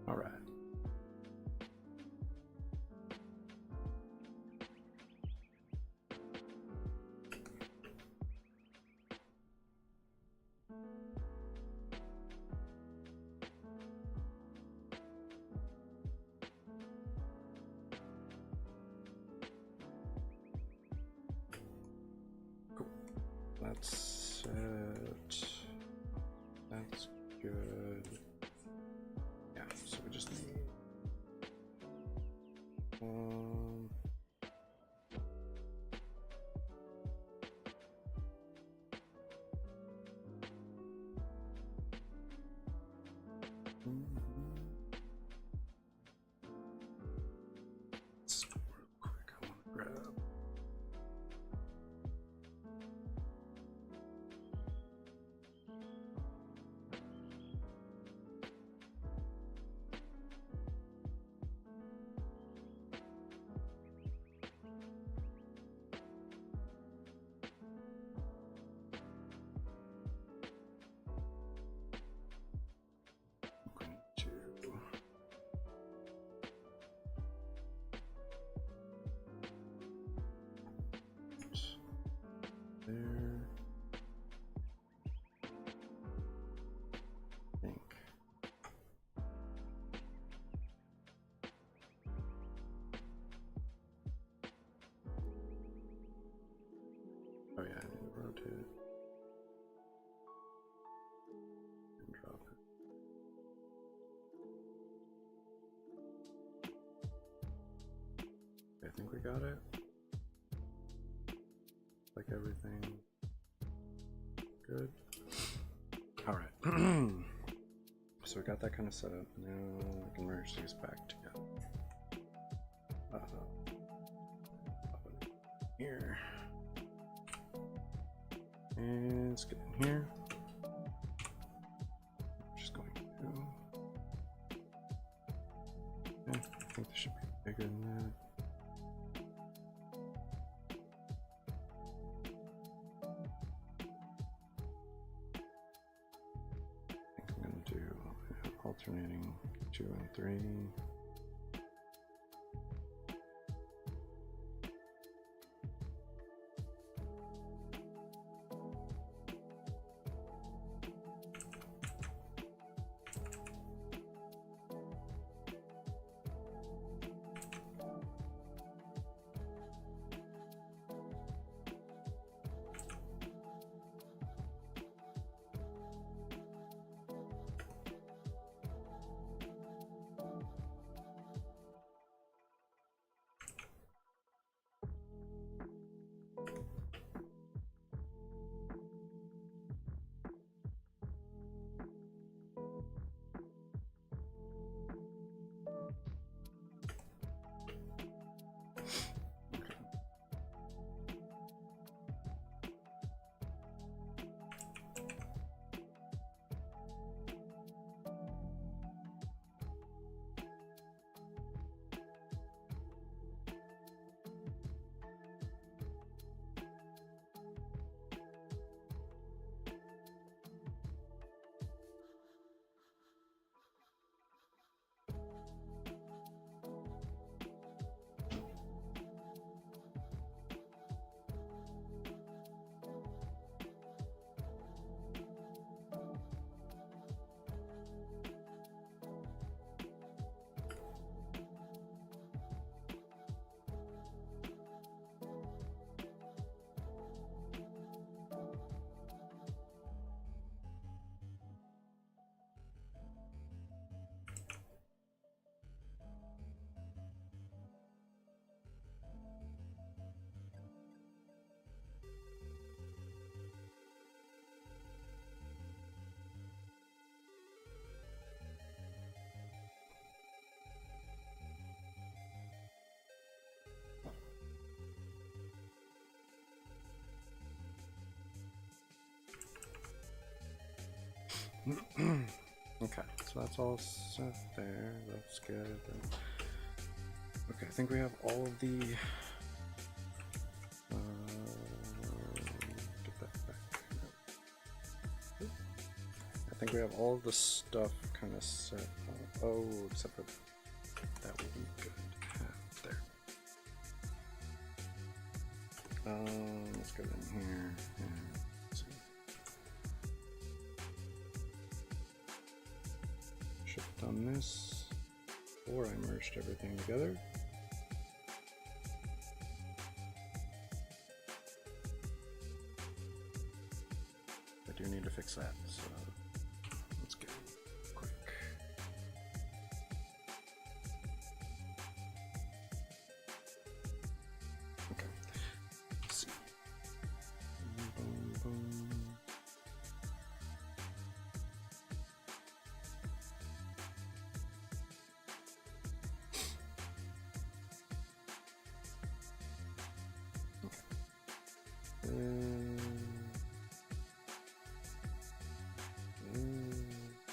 All right. Cool. That's it. That's good. Yeah, so we just need real quick, I want to grab there. Think. Oh yeah, I need to rotate it. And drop it. I think we got it. Like everything good. Alright. So we got that kind of set up. Now we can merge these back together. Here. And let's get in here. Just going to. Okay, I think this should be bigger than that. I think I'm going to do alternating 2 and 3. Okay, so that's all set there. That's good. Okay, I think we have all of the. Get that back. I think we have all of the stuff kind of set up. Oh, except for that would be good to have there. Let's go in here and see. Should have done this before I merged everything together. I do need to fix that, so let's get quick. Okay. Let's see. Boom, boom.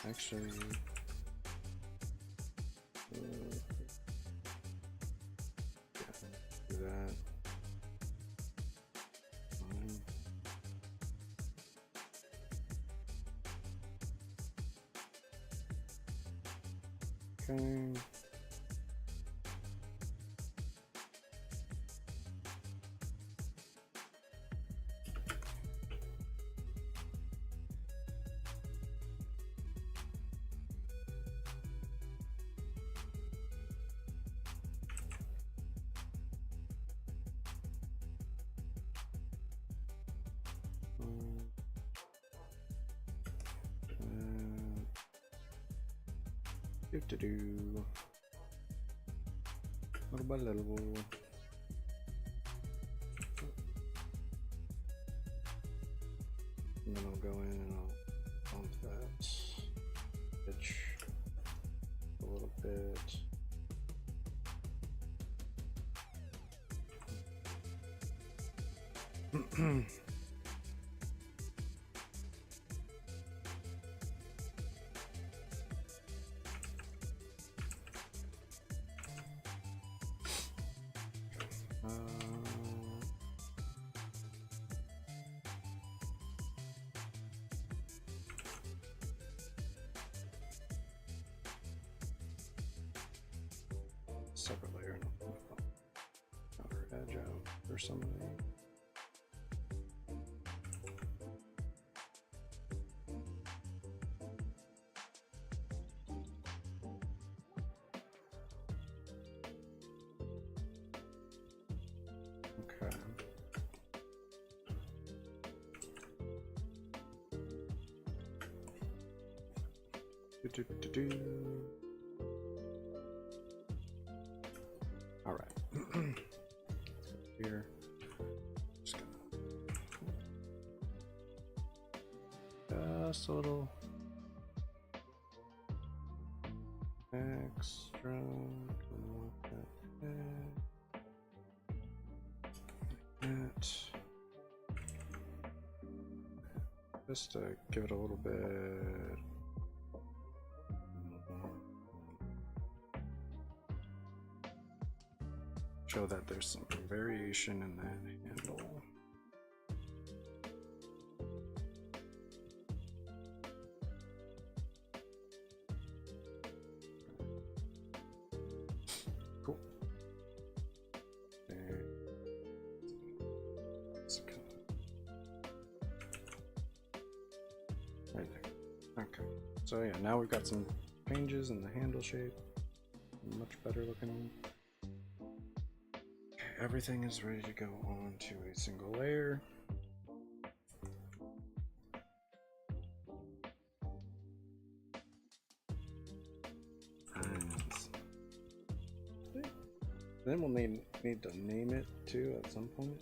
Actually, yeah, do that. Okay. Do. Little by little. And then I'll go in and I'll bump that edge a little bit. Separate layer and outer edge out or something. Okay. Do. All right. Here, just a little extra. That. Just to give it a little bit. Show that there's some variation in that handle. Cool. And right there. Okay. So yeah, now we've got some changes in the handle shape. Much better looking. Everything is ready to go onto a single layer. And then we'll need to name it too at some point.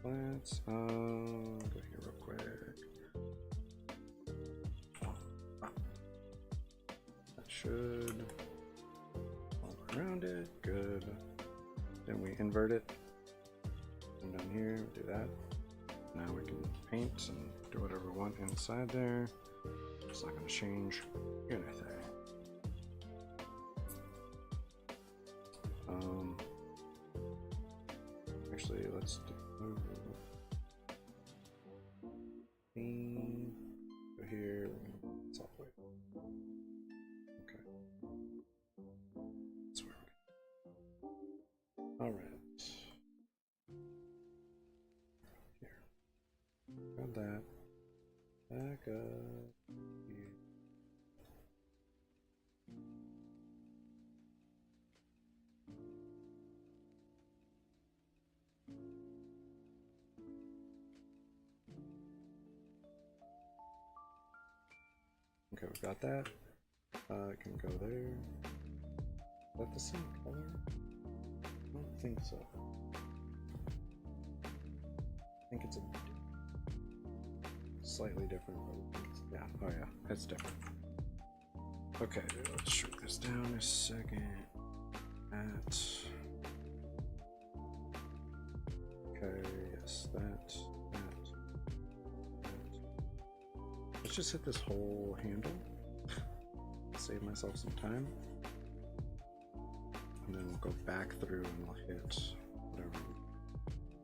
Let's go here real quick. Should all around it. Good. Then we invert it. Come down here, do that. Now we can paint and do whatever we want inside there. It's not going to change anything. Actually, let's do. Go here. It's all the way. All right. Here. Got that. Back up. Here. Okay, we got that. It can go there. Is that the same color? I don't think so. I think it's a slightly different. Yeah, oh yeah, it's different. Okay, let's shrink this down a second. Okay, yes, that. Let's just hit this whole handle. Save myself some time. And then we'll go back through and we'll hit whatever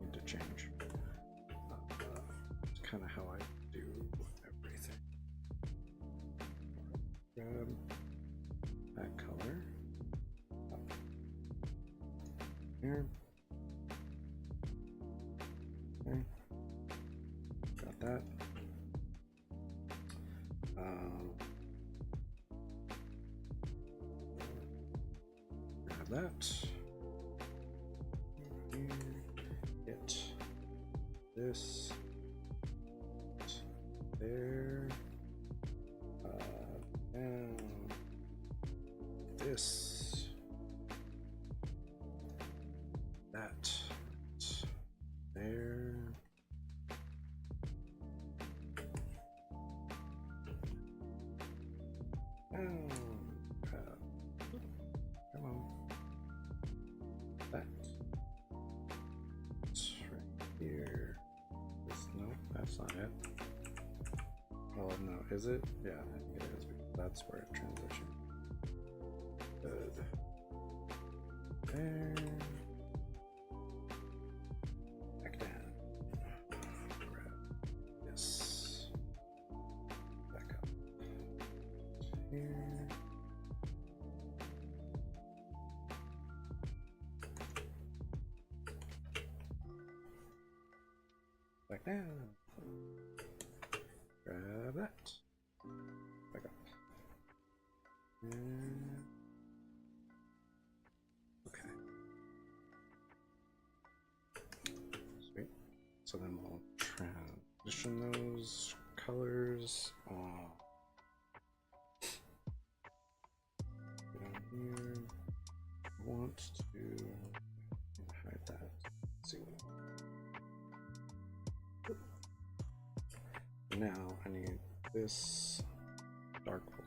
we need to change. It's kind of how I do everything. Grab that color. Here. Okay. Got that. Grab that. Here. Hit this there, and this, that there. Oh, come on. That. It's right here. This, no, that's not it. Oh no, is it? Yeah, I think it is. That's where it transitions. Good. There. Back down. Yes. Back up. Here. Back down. Grab that. Back up. And okay. Sweet. So then we'll transition those colors on down here. I want to hide that. Let's see what. Now I need this dark blue.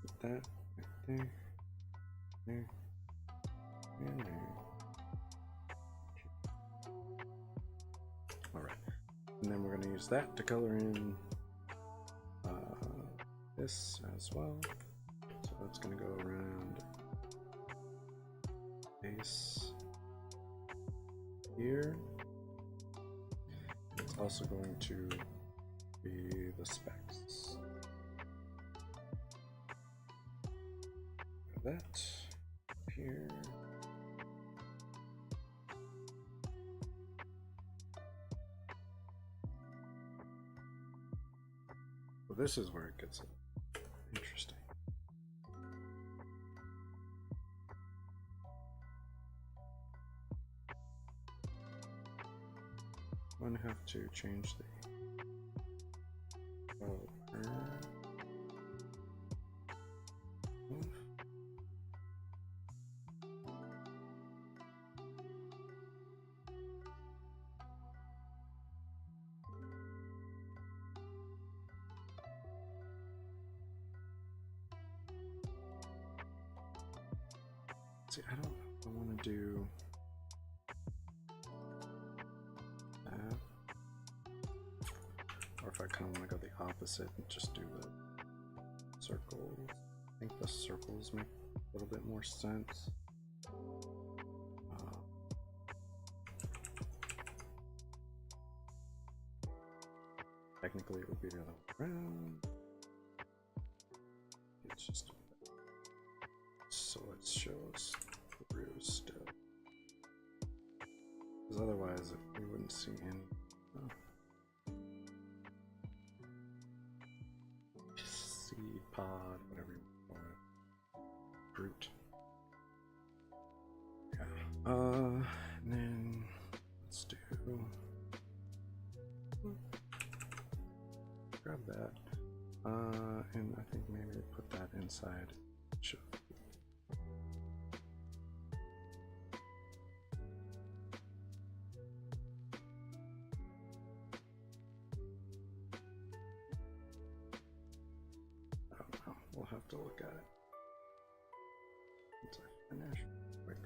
Put that right there, there, and there. All right, and then we're going to use that to color in this as well. So that's going to go around base here. It's also going to be the specs. That up here. Well, this is where it gets interesting. I'm gonna have to change the color. See, I don't know if I want to do that, or if I kind of want to go the opposite and just do the circles. I think the circles make a little bit more sense. Technically, it would be the other way around. It's just so it shows through still, because otherwise we wouldn't see any seed pod, whatever you call it, fruit. Yeah. And then let's do. Grab that, and I think maybe put that inside. Sure. I don't know. We'll have to look at it once I finish. Quick.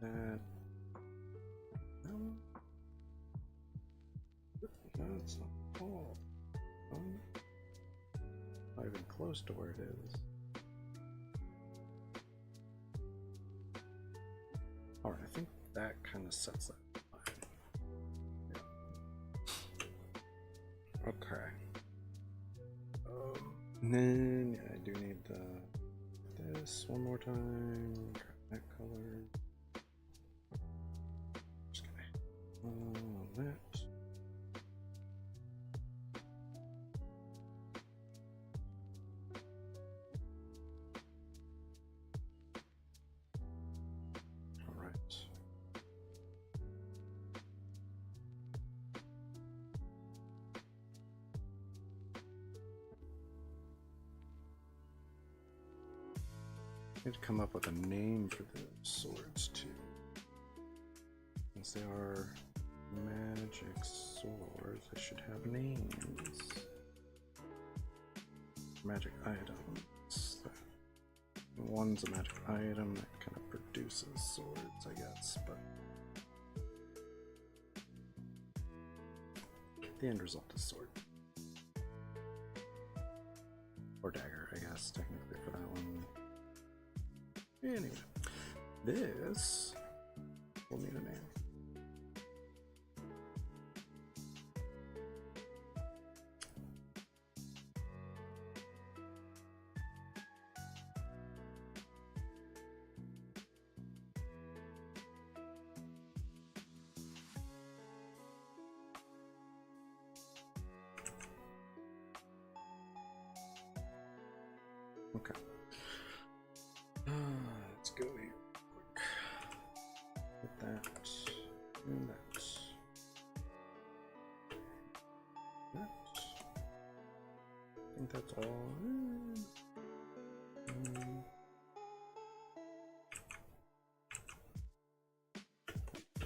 That not even close to where it is. Alright, I think that kind of sets that line. Yeah. Okay. And then yeah, I do need this one more time. Grab that color. Just gonna on that. I need to come up with a name for the swords too, since they are magic swords. They should have names. Magic items. One's a magic item that kind of produces swords, I guess, but the end result is sword. Or dagger, I guess, technically for that one. Anyway, this will need a name. Okay. Let's go here quick. Put that and that. That. I think that's all.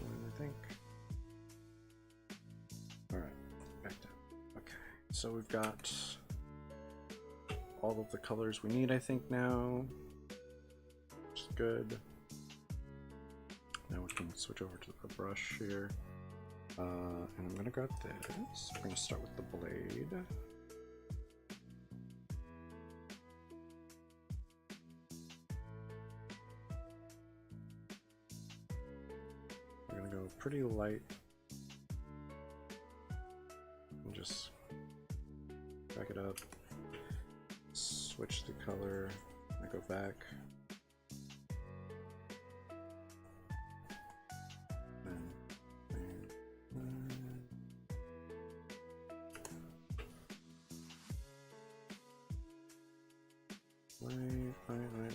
I think. All right, back down. Okay, so we've got all of the colors we need, I think, now. Which is good. Now we can switch over to the brush here. And I'm gonna grab this. We're gonna start with the blade. We're gonna go pretty light. And just back it up. Switch the color. I go back.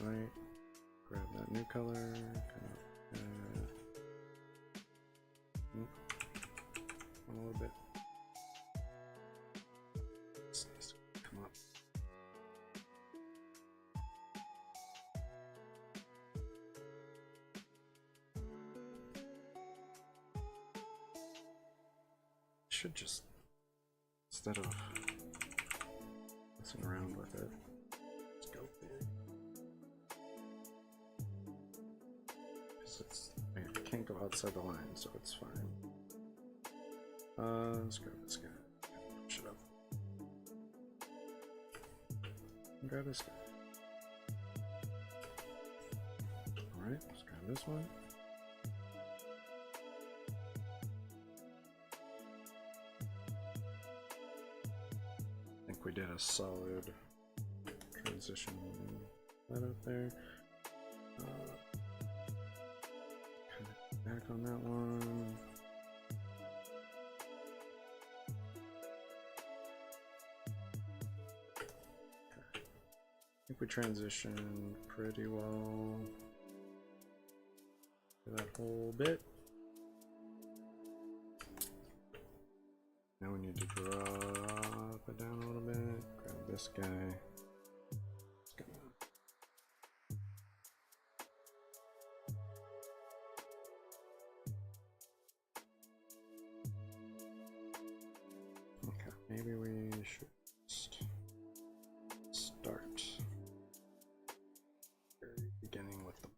Light. Grab that new color. A little bit. This needs to come up. Should just, instead of messing around with it, let's go big. Because it can't go outside the line, so it's fine. Let's grab this guy. Push it up. And grab this guy. Alright, let's grab this one. We did a solid transition right up there. Kind of back on that one. Okay. I think we transitioned pretty well to that whole bit. Now we need to drop it down a little bit. Grab this guy. Okay, maybe we should just start very beginning with the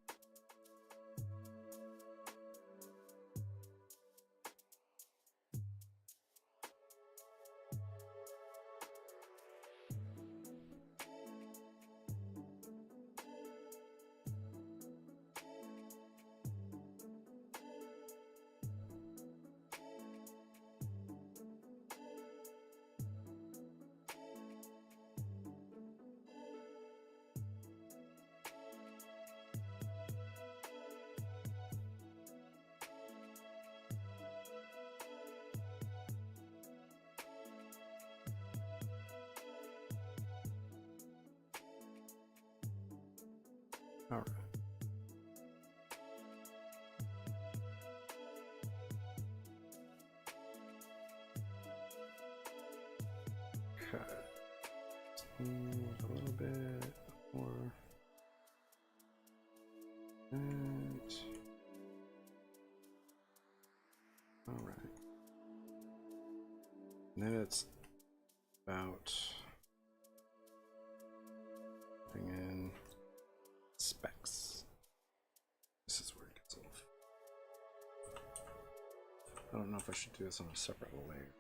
All right. Okay. Move a little bit more. And all right. And then it's about putting in specs. This is where it gets off. I don't know if I should do this on a separate layer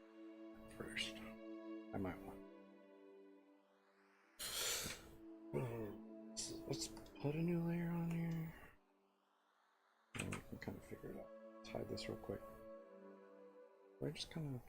first. I might want. Let's put a new layer on here. And we can kind of figure it out. Let's hide this real quick. I just kind of.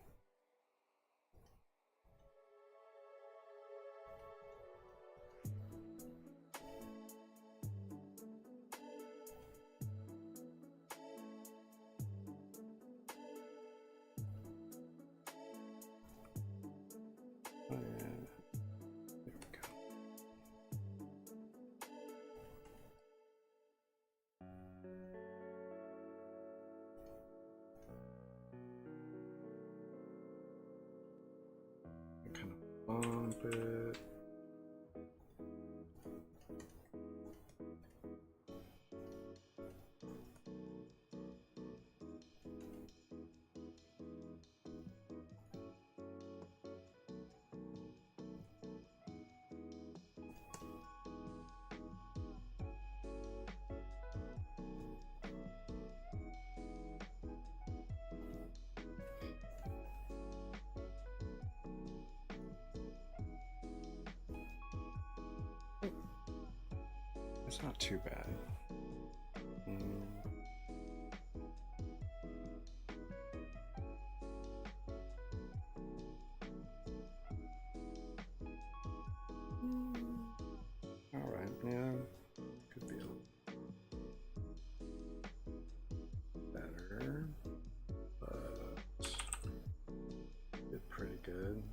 Kind of bump it. It's not too bad. All right, yeah, could be a little better, but did pretty good.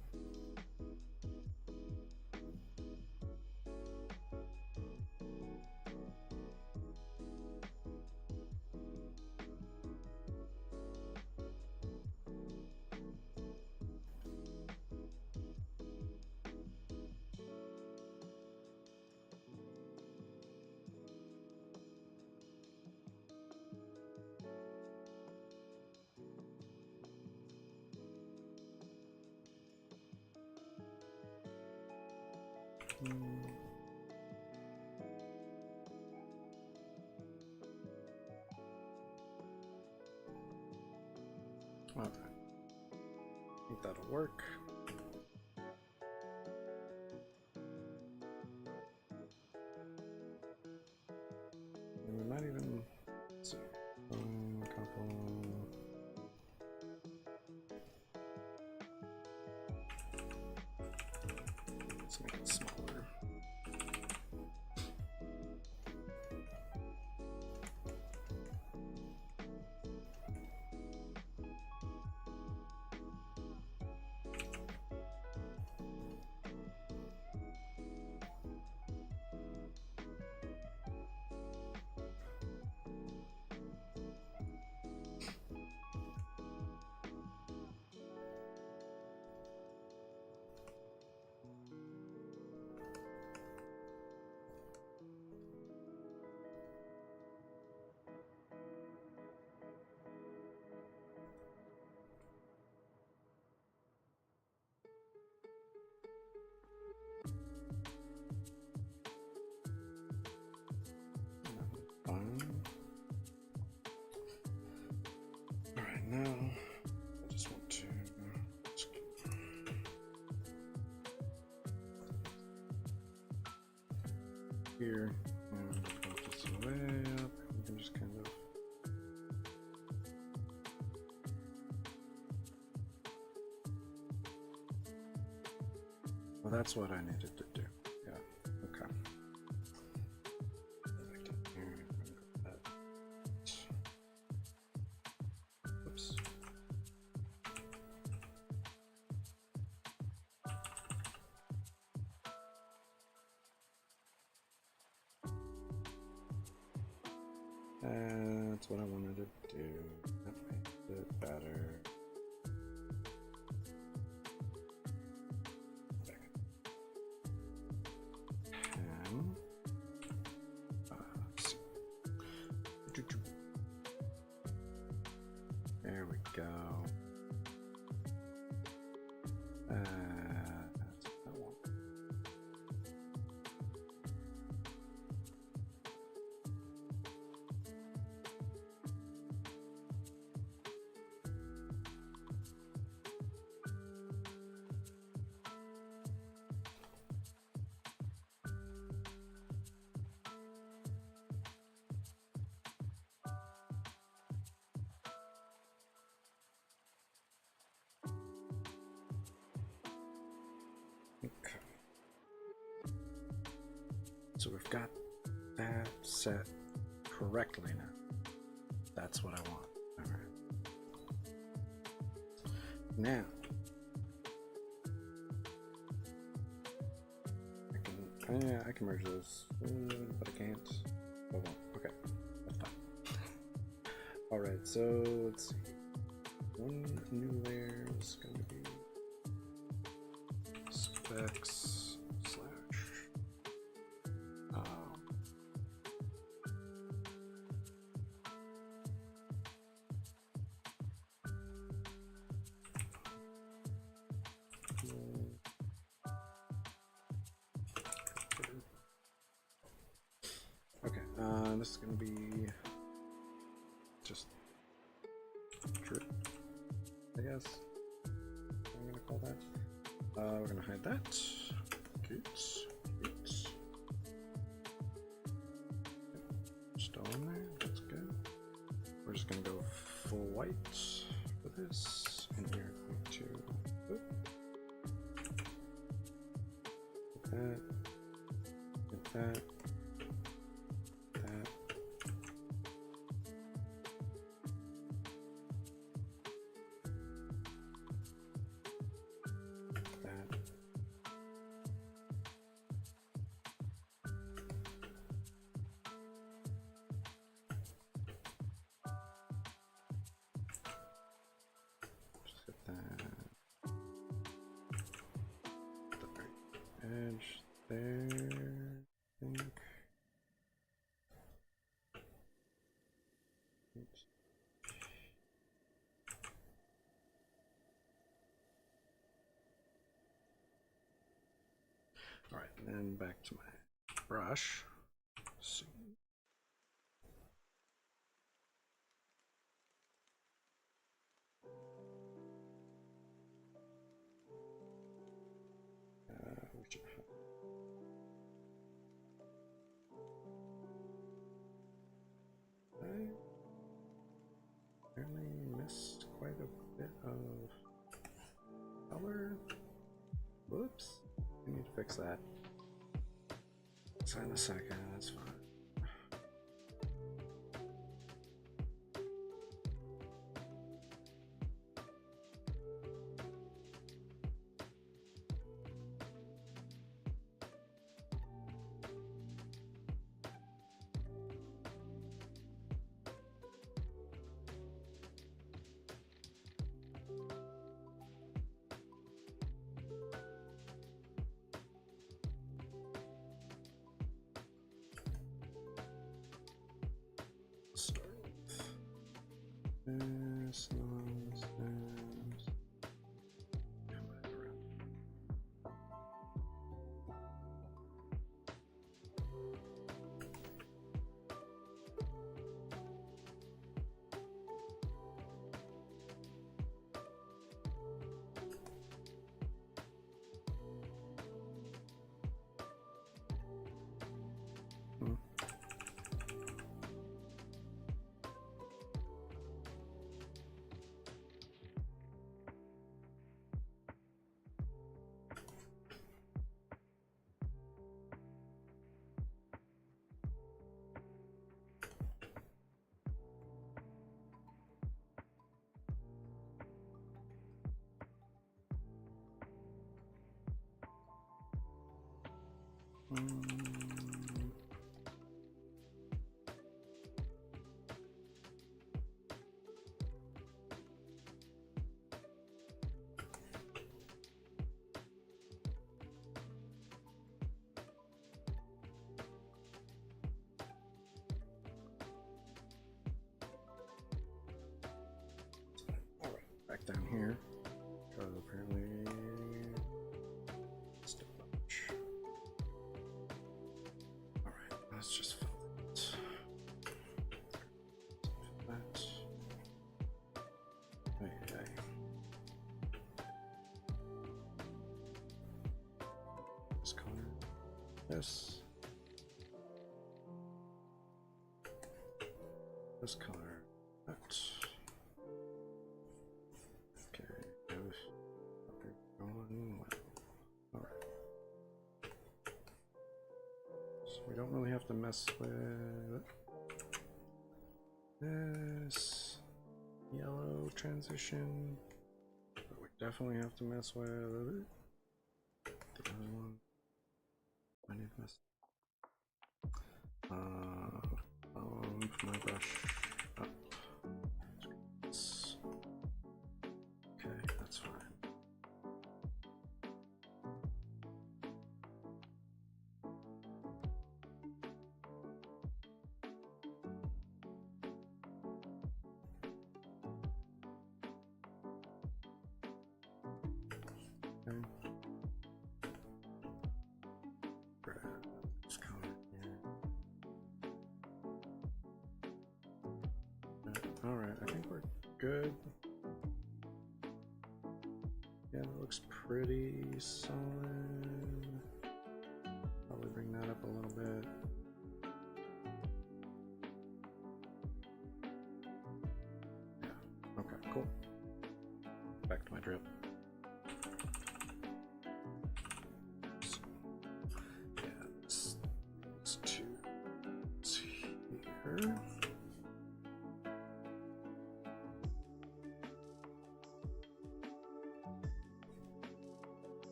Okay, I think that'll work. And we might even see a couple. Let's make it smaller. Alright, now I just want to here and go this way up. You can just kind of well, that's what I needed to do. Yeah, okay. Oops. That's what I wanted to do. That makes it better. There we go. That's what I want. Okay. So we've got that set correctly now. That's what I want. All right. Now I can merge those, but I can't. Oh, well, okay, that's fine. All right, so let's see. One new layer is going to be specs this is going to be just drip, I guess. I'm going to call that. We're going to hide that. Good. Still in there. That's good. We're just going to go full white for this. And here, going to get that. Get that. Edge there, I think. Oops. All right, and then back to my brush. Let's see. I apparently missed quite a bit of color. Whoops. I need to fix that. Sign a second, that's fine. Start with this nonsense. here. Because apparently it's too much. Alright, let's just fill it. Fill that. Okay. This color. This. This color. That. Okay. Going well. Alright. So we don't really have to mess with this yellow transition, but we definitely have to mess with the other one. I need to mess. My brush up. Okay, that's fine. Okay. Grab this color here. Alright, I think we're good. Yeah, that looks pretty solid. Probably bring that up a little bit. Yeah, okay, cool. Back to my drip. Yeah, it's two here.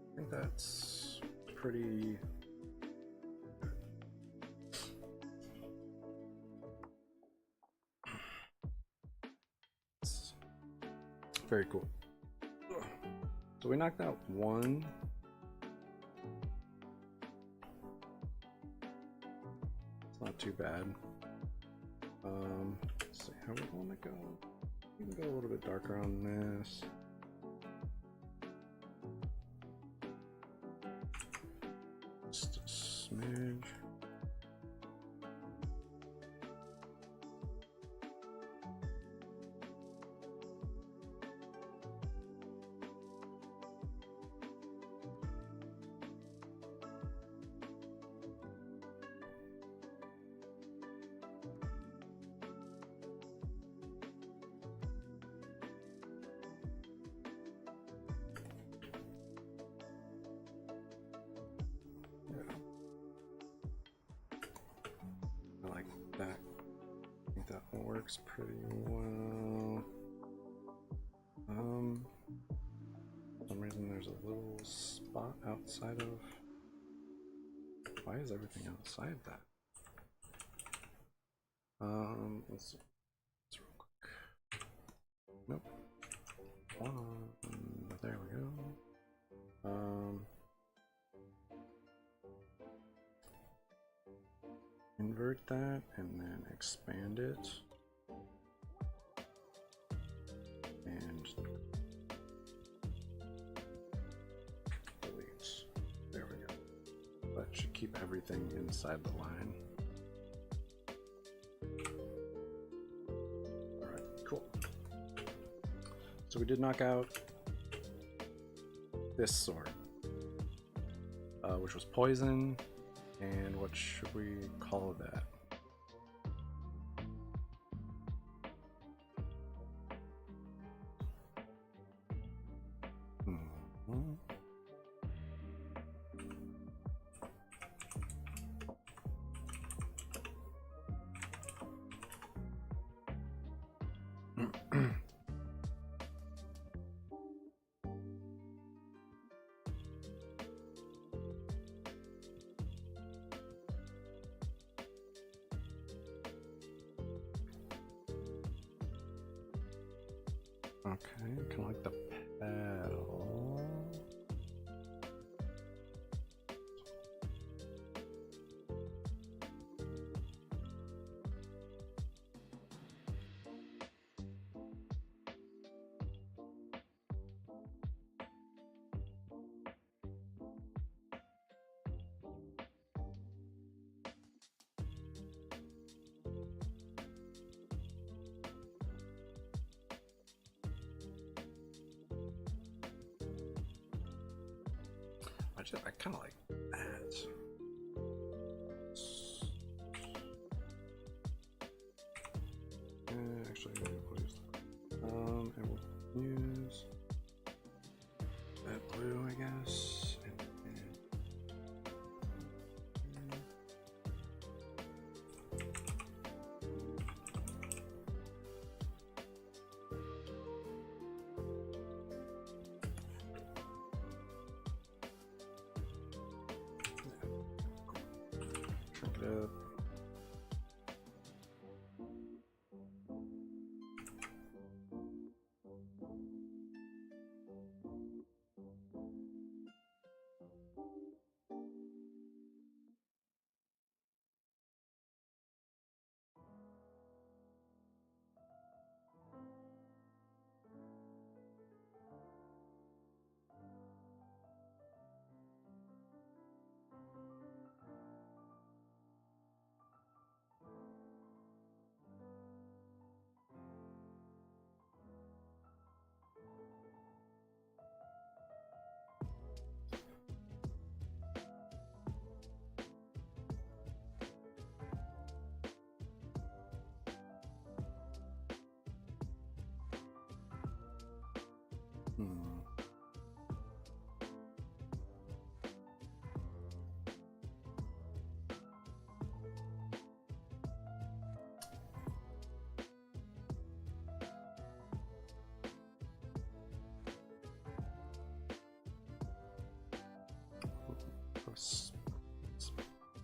I think that's pretty good. It's very cool. So we knocked out one. It's not too bad. Let's see how we want to go. We can go a little bit darker on this. Just a smidge. I like that. I think that works pretty well. For some reason there's a little spot outside of. Why is everything outside that? Let's see. Let's real quick. Nope. There we go. Invert that and then expand it. And delete. There we go. That should keep everything inside the line. Alright, cool. So we did knock out this sword, which was poison. And what should we call that? Okay, kind of like the paddle. Actually, I kind of like that. Actually, we'll use and we'll use that blue, I guess. Shrink it up.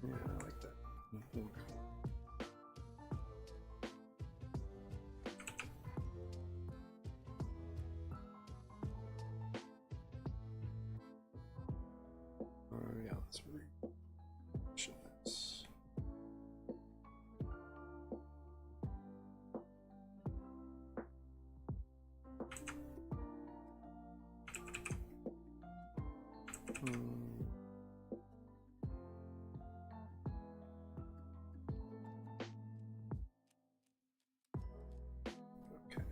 Yeah, I like that. Yeah, let's revision this. Okay.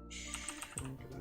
Shrink it in.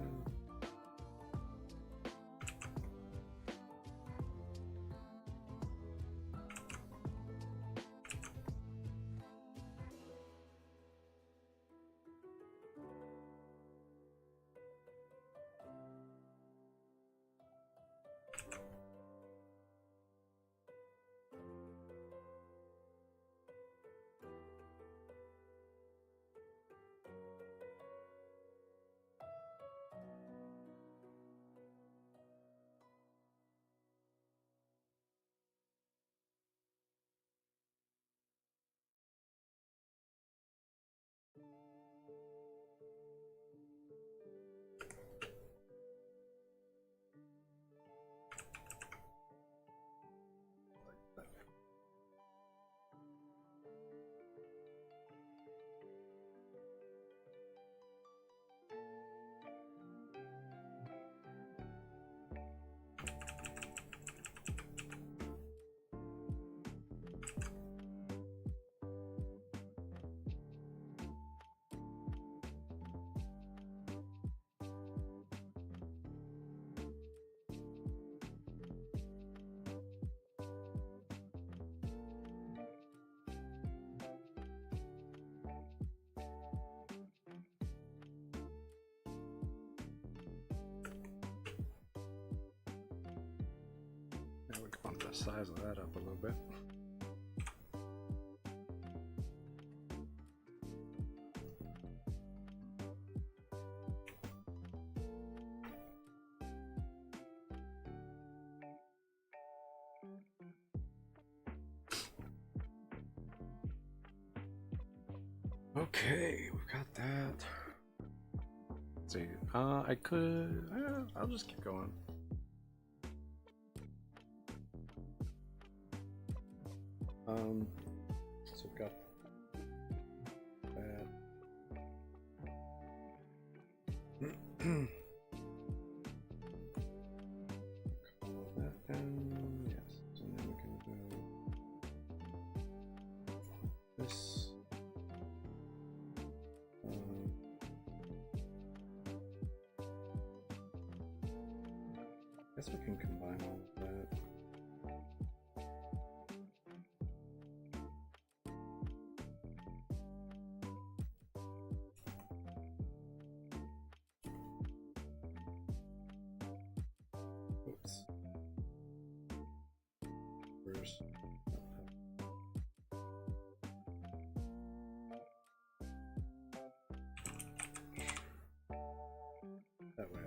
Now we can bump the size of that up a little bit. Okay, we got that. Let's see, I could, I'll just keep going. So we've got that. Call that down. Yes. So now we can do this. I guess we can combine all of that. Oops. First. That way.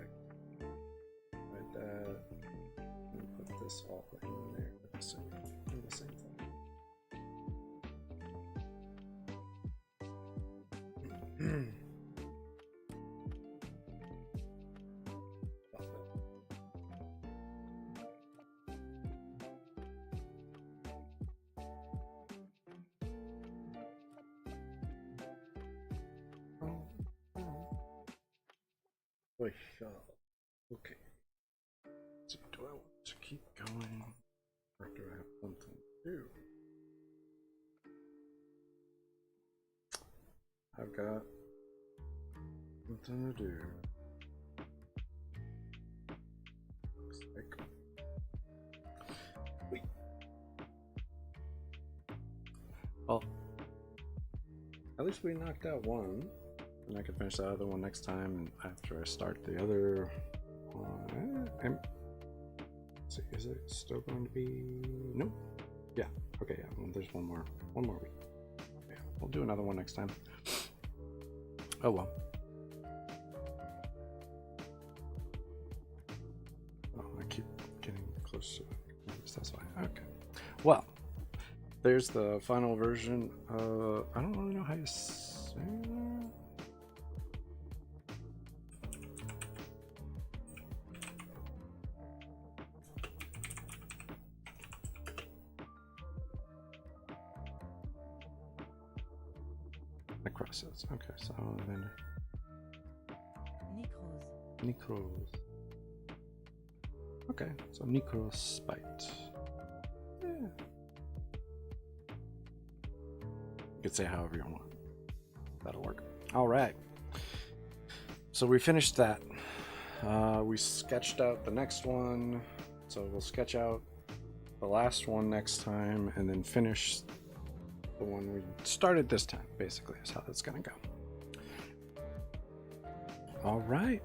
Like that. And put this all in there with the same thing. Okay. So do I want to keep going, or do I have something to do? I've got something to do. Looks like. Wait. Well, at least we knocked out one. And I can finish the other one next time, and after I start the other one. Let's see, is it still going to be? Nope. Yeah. Okay. Yeah. Well, there's one more week. Yeah. We'll do another one next time. Oh well. Oh, I keep getting close to it. That's fine. Okay. Well, there's the final version. I don't really know how you say that. Necrosis. Okay, so then Necros. Okay, so Necros Spite. Yeah. You could say however you want. That'll work. All right. So we finished that. We sketched out the next one. So we'll sketch out the last one next time and then finish the one we started this time, basically, is how that's gonna go. All right.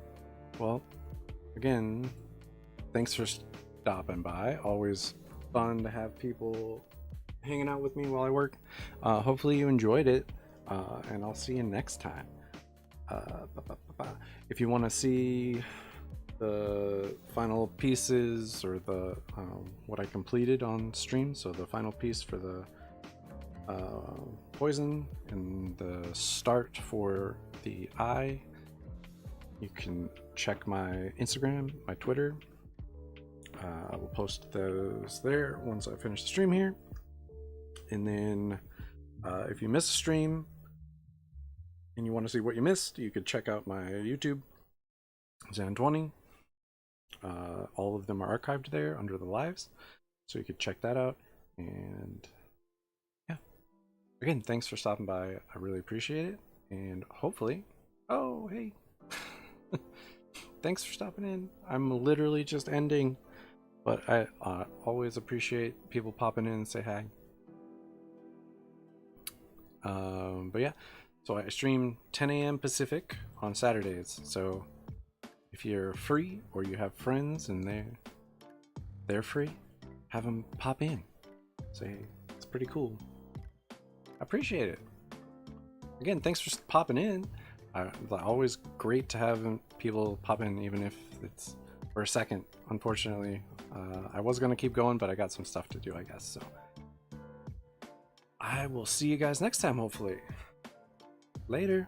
Well, again, thanks for stopping by. Always fun to have people hanging out with me while I work. Hopefully you enjoyed it, and I'll see you next time. If you want to see the final pieces or the what I completed on stream, so the final piece for the poison and the start for the eye, you can check my Instagram, my Twitter. I will post those there once I finish the stream here. And then if you miss a stream and you want to see what you missed, you could check out my YouTube, Zann20. All of them are archived there under the lives, so you could check that out. And yeah, again, thanks for stopping by. I really appreciate it, and hopefully, oh hey, thanks for stopping in. I'm literally just ending, but I always appreciate people popping in and say hi. But yeah, so I stream 10 a.m. Pacific on Saturdays, so if you're free or you have friends and they're free, have them pop in. Say, it's pretty cool. I appreciate it. Again, thanks for popping in. Always great to have people pop in, even if it's for a second. Unfortunately, I was going to keep going, but I got some stuff to do, I guess. So I will see you guys next time, hopefully. Later.